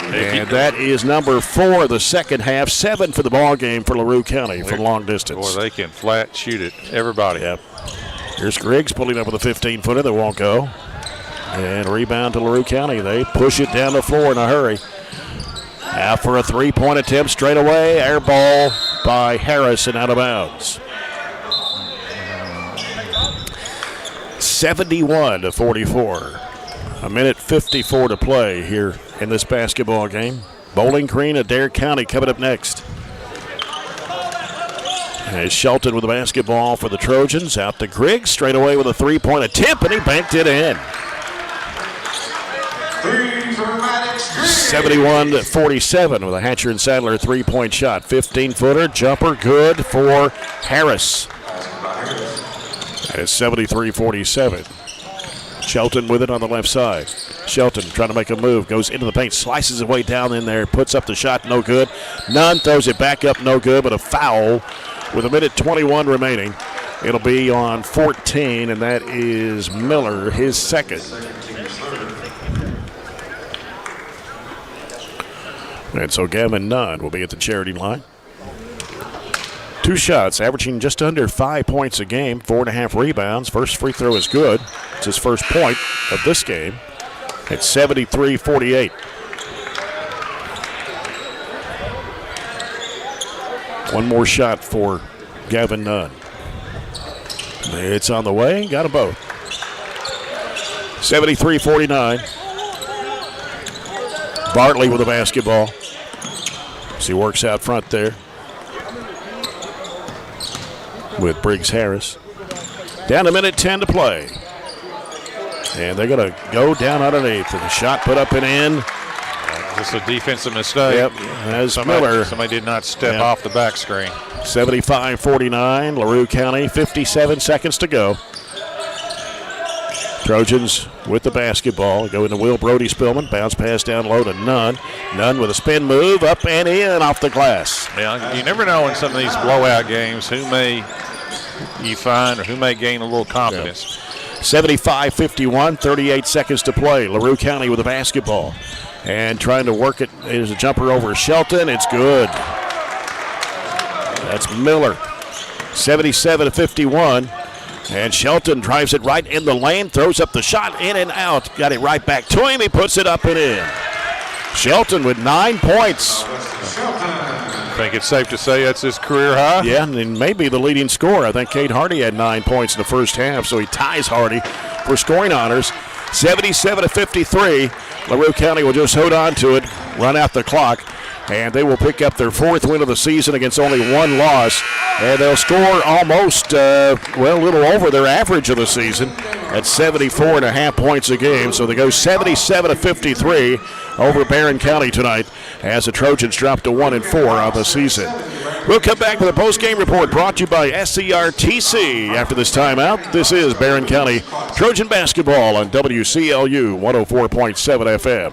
And that is number 4 of the second half. 7 for the ball game for Larue County from long distance. Boy, they can flat shoot it. Everybody. Yep. Here's Griggs pulling up with a 15-footer that won't go. And rebound to Larue County. They push it down the floor in a hurry. Out for a 3-point attempt straight away. Air ball by Harris and out of bounds. 71-44. A minute 54 to play here in this basketball game. Bowling Green, Adair County coming up next. And Shelton with the basketball for the Trojans. Out to Griggs, straight away with a 3-point attempt, and he banked it in. 71-47 with a Hatcher and Sadler 3-point shot. 15-footer, jumper, good for Harris. That is 73-47. Shelton with it on the left side. Shelton trying to make a move, goes into the paint, slices his way down in there, puts up the shot, no good. Nunn throws it back up, no good, but a foul with a minute 21 remaining. It'll be on 14, and that is Miller, his second. And so Gavin Nunn will be at the charity line. 2 shots, averaging just under 5 points a game, 4.5 rebounds. First free throw is good. It's his first point of this game. It's 73-48. One more shot for Gavin Nunn. It's on the way. Got them both. 73-49. Bartley with the basketball. As he works out front there with Briggs Harris. Down to minute 10 to play. And they're going to go down underneath. And the shot put up and in. Just a defensive mistake. Yep. As Miller. Somebody did not step off the back screen. 75-49. Larue County, 57 seconds to go. Trojans with the basketball. Go into Will Brody Spillman. Bounce pass down low to Nunn. Nunn with a spin move. Up and in off the glass. Yeah, you never know in some of these blowout games who may you find, or who may gain a little confidence. 75-51, 38 seconds to play. Larue County with the basketball. And trying to work it is a jumper over Shelton. It's good. That's Miller. 77-51. And Shelton drives it right in the lane, throws up the shot, in and out. Got it right back to him. He puts it up and in. Shelton with 9 points. I think it's safe to say that's his career high. Yeah, and maybe the leading scorer. I think Cade Hardy had 9 points in the first half, so he ties Hardy for scoring honors. 77-53. LaRue County will just hold on to it, run out the clock, and they will pick up their 4th win of the season against only 1 loss. And they'll score almost, a little over their average of the season at 74.5 points a game. So they go 77-53 over Barren County tonight as the Trojans drop to 1-4 on the season. We'll come back with a post-game report brought to you by SCRTC. After this timeout, this is Barren County Trojan basketball on WCLU 104.7 FM.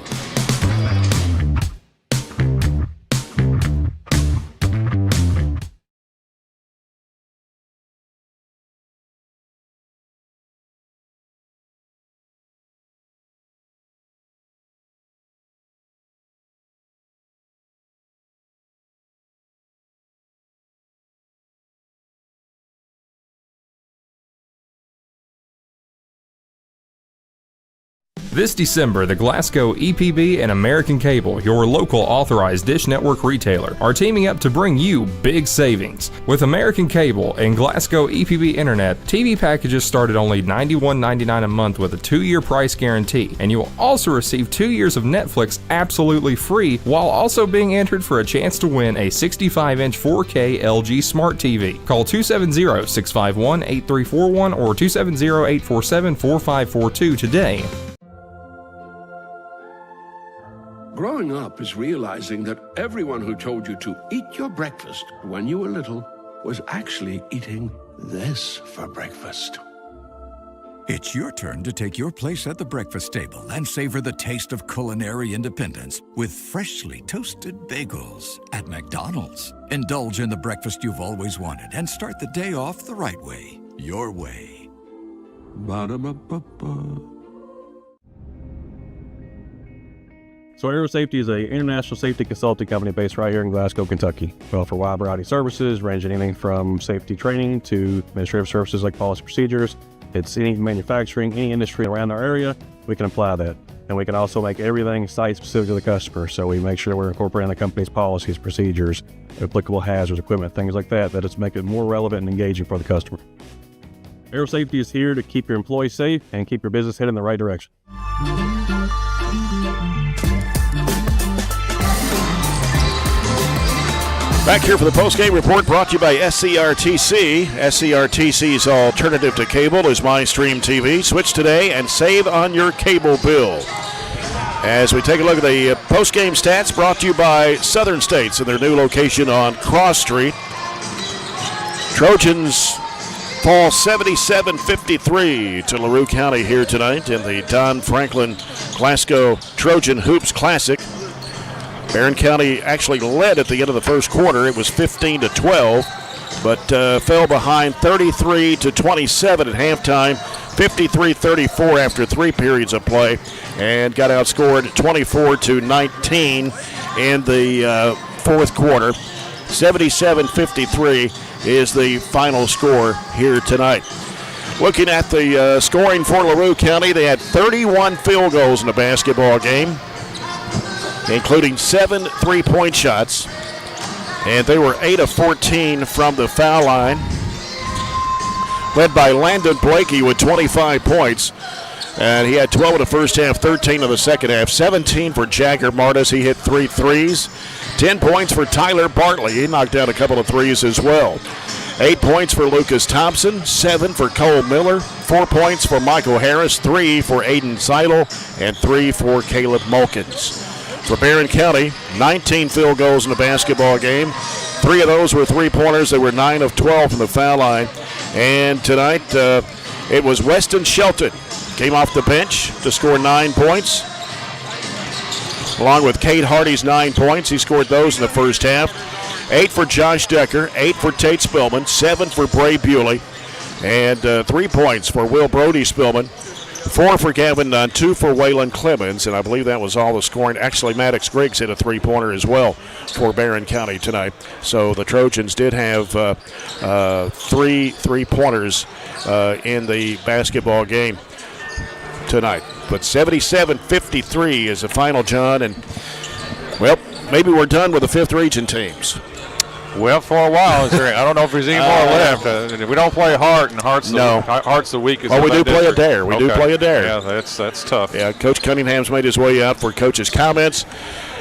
This December, the Glasgow EPB and American Cable, your local authorized Dish Network retailer, are teaming up to bring you big savings. With American Cable and Glasgow EPB Internet, TV packages start at only $91.99 a month with a 2-year price guarantee, and you will also receive 2 years of Netflix absolutely free, while also being entered for a chance to win a 65-inch 4K LG Smart TV. Call 270-651-8341 or 270-847-4542 today. Growing up is realizing that everyone who told you to eat your breakfast when you were little was actually eating this for breakfast. It's your turn to take your place at the breakfast table and savor the taste of culinary independence with freshly toasted bagels at McDonald's. Indulge in the breakfast you've always wanted and start the day off the right way, your way. Ba-da-ba-ba-ba. So Aero Safety is an international safety consulting company based right here in Glasgow, Kentucky. We offer a wide variety of services, ranging anything from safety training to administrative services like policy procedures. It's any manufacturing, any industry around our area, we can apply that. And we can also make everything site-specific to the customer. So we make sure that we're incorporating the company's policies, procedures, applicable hazards, equipment, things like that, that it's make it more relevant and engaging for the customer. Aero Safety is here to keep your employees safe and keep your business headed in the right direction. Back here for the post-game report brought to you by SCRTC. SCRTC's alternative to cable is MyStream TV. Switch today and save on your cable bill. As we take a look at the post-game stats brought to you by Southern States in their new location on Cross Street. Trojans fall 77-53 to Larue County here tonight in the Don Franklin Glasgow Trojan Hoops Classic. Barren County actually led at the end of the first quarter. It was 15-12, but fell behind 33-27 at halftime, 53-34 after 3 periods of play, and got outscored 24-19 in the fourth quarter. 77-53 is the final score here tonight. Looking at the scoring for Larue County, they had 31 field goals in the basketball game, including 7 3-point shots, and they were 8 of 14 from the foul line, led by Landon Blakey with 25 points, and he had 12 in the first half, 13 in the second half, 17 for Jagger Martis. He hit 3 threes, 10 points for Tyler Bartley. He knocked down a couple of threes as well. 8 points for Lucas Thompson, 7 for Cole Miller, 4 points for Michael Harris, 3 for Aiden Seidel, and 3 for Caleb Mulkins. For Barren County, 19 field goals in the basketball game. 3 of those were 3-pointers. They were 9 of 12 from the foul line. And tonight, it was Weston Shelton. Came off the bench to score 9 points, along with Cade Hardy's 9 points. He scored those in the first half. 8 for Josh Decker, 8 for Tate Spillman, 7 for Bray Bewley, and 3 points for Will Brody Spillman. 4 for Gavin Nunn, 2 for Waylon Clemens, and I believe that was all the scoring. Actually, Maddox Griggs hit a 3-pointer as well for Barren County tonight. So the Trojans did have 3 3-pointers in the basketball game tonight. But 77-53 is the final, John, and, well, maybe we're done with the 5th Region teams. Well, for a while, I don't know if there's any more left. We don't play Hart, and Hart's the weakest. Oh, we do play a dare. We do play a dare. Yeah, that's tough. Yeah, Coach Cunningham's made his way out for Coach's comments.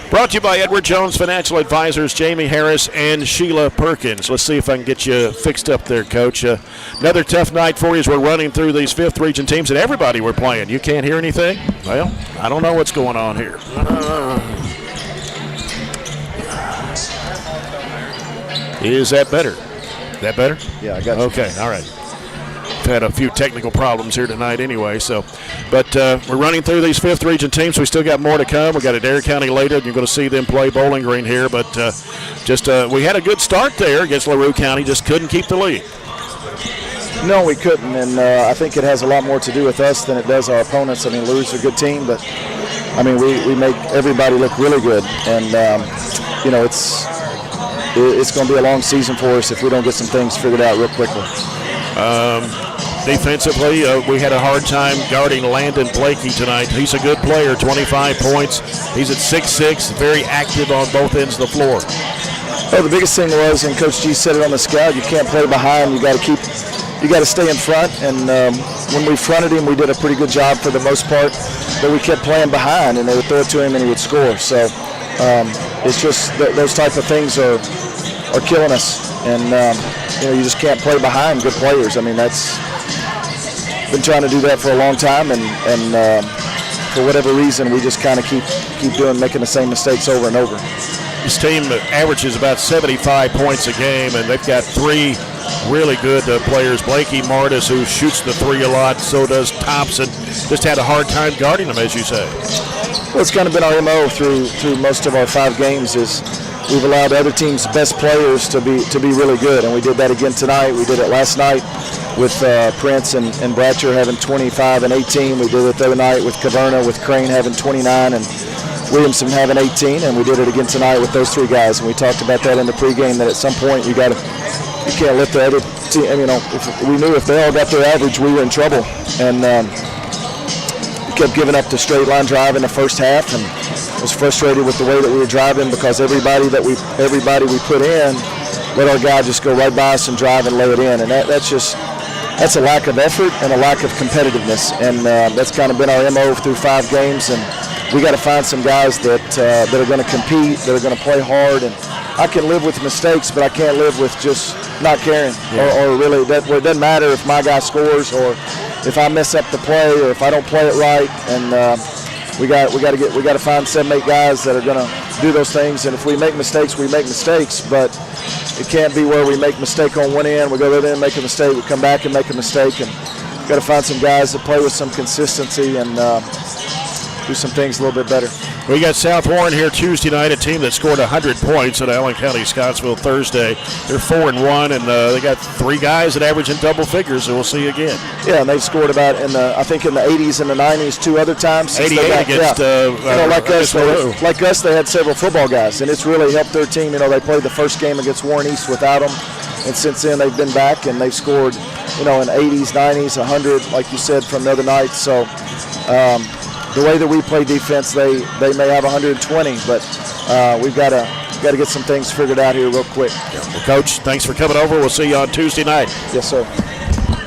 Brought to you by Edward Jones Financial Advisors, Jamie Harris and Sheila Perkins. Let's see if I can get you fixed up there, Coach. Another tough night for you as we're running through these 5th Region teams, and everybody we're playing. You can't hear anything? Well, I don't know what's going on here. Is that better? That better? Yeah, I got you. Okay, all right. We've had a few technical problems here tonight anyway, but we're running through these 5th Region teams. We still got more to come. We got Adair County later, and you're going to see them play Bowling Green here, but we had a good start there against Larue County, just couldn't keep the lead. No, we couldn't, and I think it has a lot more to do with us than it does our opponents. I mean, Larue's a good team, but, I mean, we make everybody look really good, and, it's going to be a long season for us if we don't get some things figured out real quickly. Defensively, we had a hard time guarding Landon Blakey tonight. He's a good player, 25 points. He's at 6'6", very active on both ends of the floor. Well, the biggest thing was, and Coach G said it on the scout, you can't play behind. You got to stay in front. And when we fronted him, we did a pretty good job for the most part. But we kept playing behind, and they would throw it to him, and he would score. So it's just those type of things are killing us. And you just can't play behind good players. I mean, that's been trying to do that for a long time, and for whatever reason, we just kind of keep making the same mistakes over and over. This team averages about 75 points a game, and they've got 3 really good players. Blakey Martis, who shoots the 3 a lot, so does Thompson. Just had a hard time guarding them, as you say. Well, it's kind of been our MO through most of our 5 games is we've allowed other teams' best players to be really good, and we did that again tonight. We did it last night with Prince and Bratcher having 25 and 18. We did it the other night with Caverna, with Crane having 29, and Williamson having 18, and we did it again tonight with those 3 guys. And we talked about that in the pregame, that at some point you can't let the other team. We knew if they all got their average, we were in trouble. And we kept giving up the straight line drive in the first half, and was frustrated with the way that we were driving because everybody we put in let our guy just go right by us and drive and lay it in, and that's a lack of effort and a lack of competitiveness, and that's kind of been our MO through 5 games. And we got to find some guys that are going to compete, that are going to play hard. And I can live with mistakes, but I can't live with just not caring. Yeah. Or really, it doesn't matter if my guy scores or if I mess up the play or if I don't play it right. And we got to find 7-8 guys that are going to do those things. And if we make mistakes, we make mistakes. But it can't be where we make a mistake on one end, we go there and make a mistake, we come back and make a mistake. And we've got to find some guys that play with some consistency and do some things a little bit better. We got South Warren here Tuesday night, a team that scored 100 points at Allen County Scottsville Thursday. They're 4-1, and they got 3 guys that average in double figures, so we'll see again. Yeah, and they've scored about in the 80s and the 90s 2 other times. 88 against like us, they had several football guys, and it's really helped their team. They played the first game against Warren East without them, and since then they've been back and they've scored, in 80s, 90s, 100, like you said, from the other night. So. The way that we play defense, they may have 120, but we've got to get some things figured out here real quick. Yeah. Well, Coach, thanks for coming over. We'll see you on Tuesday night. Yes, sir.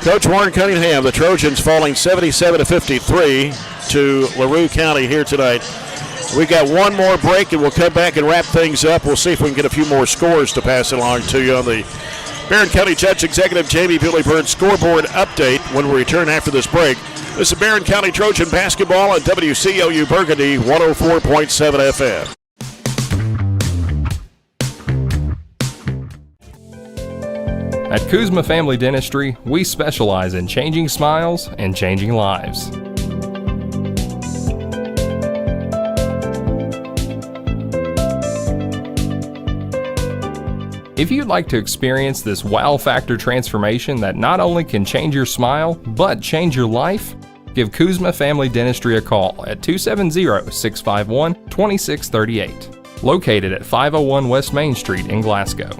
Coach Warren Cunningham, the Trojans falling 77-53 to Larue County here tonight. We got one more break, and we'll come back and wrap things up. We'll see if we can get a few more scores to pass along to you on the Barren County Judge Executive Jamie Bewley-Byrd scoreboard update when we return after this break. This is Barren County Trojan basketball on WCLU Burgundy 104.7 FM. At Kuzma Family Dentistry, we specialize in changing smiles and changing lives. If you'd like to experience this wow factor transformation that not only can change your smile, but change your life, give Kuzma Family Dentistry a call at 270-651-2638. Located at 501 West Main Street in Glasgow.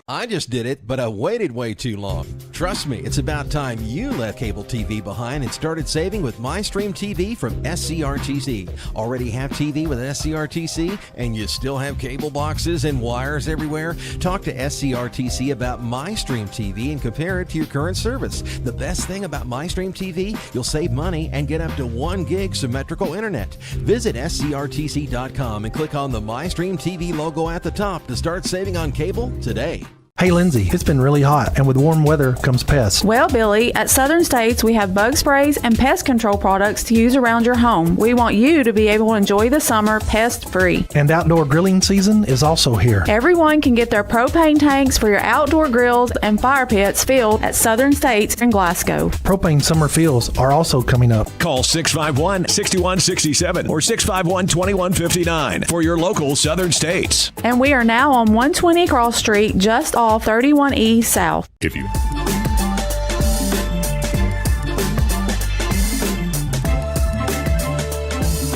I just did it, but I waited way too long. Trust me, it's about time you left cable TV behind and started saving with MyStream TV from SCRTC. Already have TV with SCRTC and you still have cable boxes and wires everywhere? Talk to SCRTC about MyStream TV and compare it to your current service. The best thing about MyStream TV, you'll save money and get up to 1 gig symmetrical internet. Visit scrtc.com and click on the MyStream TV logo at the top to start saving on cable today. Hey Lindsay, it's been really hot, and with warm weather comes pests. Well, Billy, at Southern States, we have bug sprays and pest control products to use around your home. We want you to be able to enjoy the summer pest-free. And outdoor grilling season is also here. Everyone can get their propane tanks for your outdoor grills and fire pits filled at Southern States in Glasgow. Propane summer fills are also coming up. Call 651-6167 or 651-2159 for your local Southern States. And we are now on 120 Cross Street, just off 31E South. If you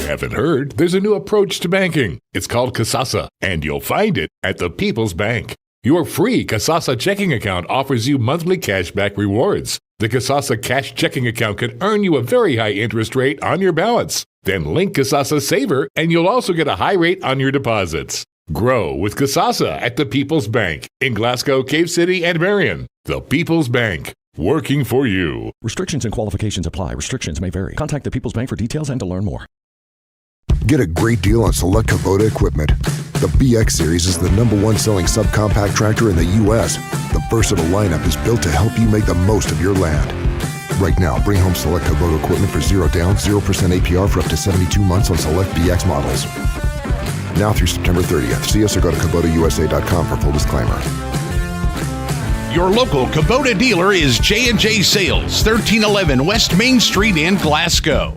haven't heard, there's a new approach to banking. It's called Kasasa, and you'll find it at the People's Bank. Your free Kasasa checking account offers you monthly cashback rewards. The Kasasa cash checking account can earn you a very high interest rate on your balance. Then link Kasasa Saver, and you'll also get a high rate on your deposits. Grow with Kasasa at the People's Bank in Glasgow, Cave City, and Barren. The People's Bank, working for you. Restrictions and qualifications apply. Restrictions may vary. Contact the People's Bank for details and to learn more. Get a great deal on select Kubota equipment. The BX Series is the #1 selling subcompact tractor in the U.S. The versatile lineup is built to help you make the most of your land. Right now, bring home select Kubota equipment for 0 down, 0% APR for up to 72 months on select BX models. Now through September 30th. See us or go to KubotaUSA.com for full disclaimer. Your local Kubota dealer is J&J Sales, 1311 West Main Street in Glasgow.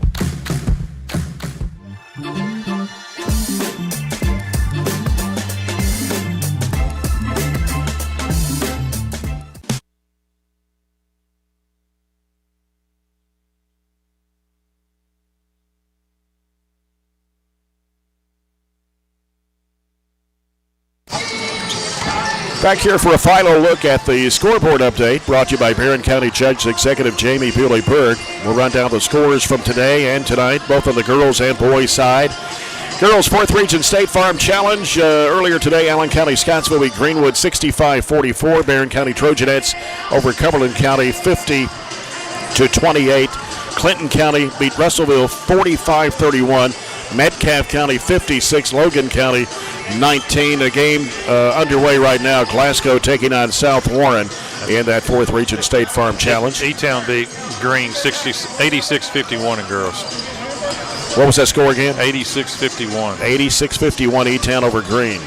Back here for a final look at the scoreboard update brought to you by Barren County Judge Executive Jamie Bewley-Byrd. We'll run down the scores from today and tonight, both on the girls and boys side. Girls 4th Region State Farm Challenge. Earlier today, Allen County Scottsville beat Greenwood 65-44. Barren County Trojanettes over Cumberland County 50-28. Clinton County beat Russellville 45-31. Metcalf County 56, Logan County 19. A game underway right now. Glasgow taking on South Warren in that 4th Region State Farm Challenge. E-Town beat Green 86-51 in girls. What was that score again? 86-51. 86-51 E-Town over Green.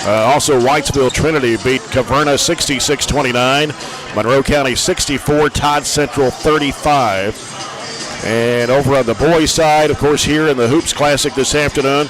Also, Whitesville Trinity beat Caverna 66-29. Monroe County 64, Todd Central 35. And over on the boys' side, of course, here in the Hoops Classic this afternoon,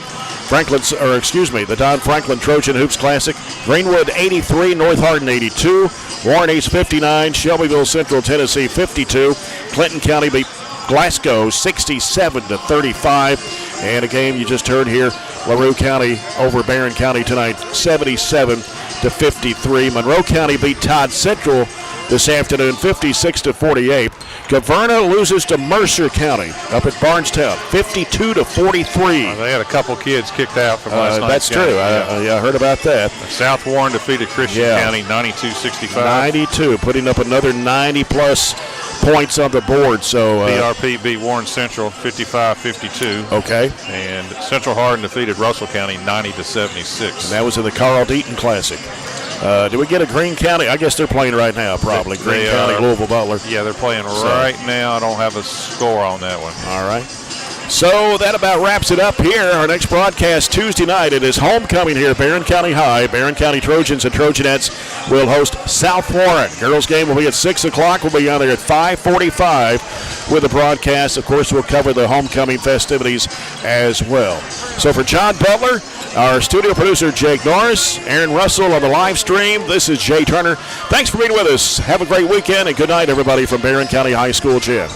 the Don Franklin Trojan Hoops Classic, Greenwood 83, North Hardin 82, Warren East 59, Shelbyville Central Tennessee 52, Clinton County beat Glasgow 67-35, and a game you just heard here, Larue County over Barren County tonight 77-53. Monroe County beat Todd Central this afternoon 56-48. Caverna loses to Mercer County up at Barnstown 52-43. They had a couple kids kicked out from last night. That's true. I heard about that. South Warren defeated Christian County 92-65. 92, putting up another 90-plus points on the board. So BRP beat Warren Central 55-52. Okay. And Central Hardin defeated Russell County 90-76. And that was in the Carl Deaton Classic. Do we get a Greene County? I guess they're playing right now, probably. Greene County, Louisville Butler. Yeah, they're playing right now. I don't have a score on that one. All right. So that about wraps it up here. Our next broadcast Tuesday night, it is homecoming here at Barren County High. Barren County Trojans and Trojanettes will host South Warren. Girls game will be at 6 o'clock. We'll be on there at 5:45 with the broadcast. Of course, we'll cover the homecoming festivities as well. So for John Butler, Our studio producer, Jake Norris, Aaron Russell on the live stream. This is Jay Turner. Thanks for being with us. Have a great weekend, and good night, everybody, from Barren County High School Gym.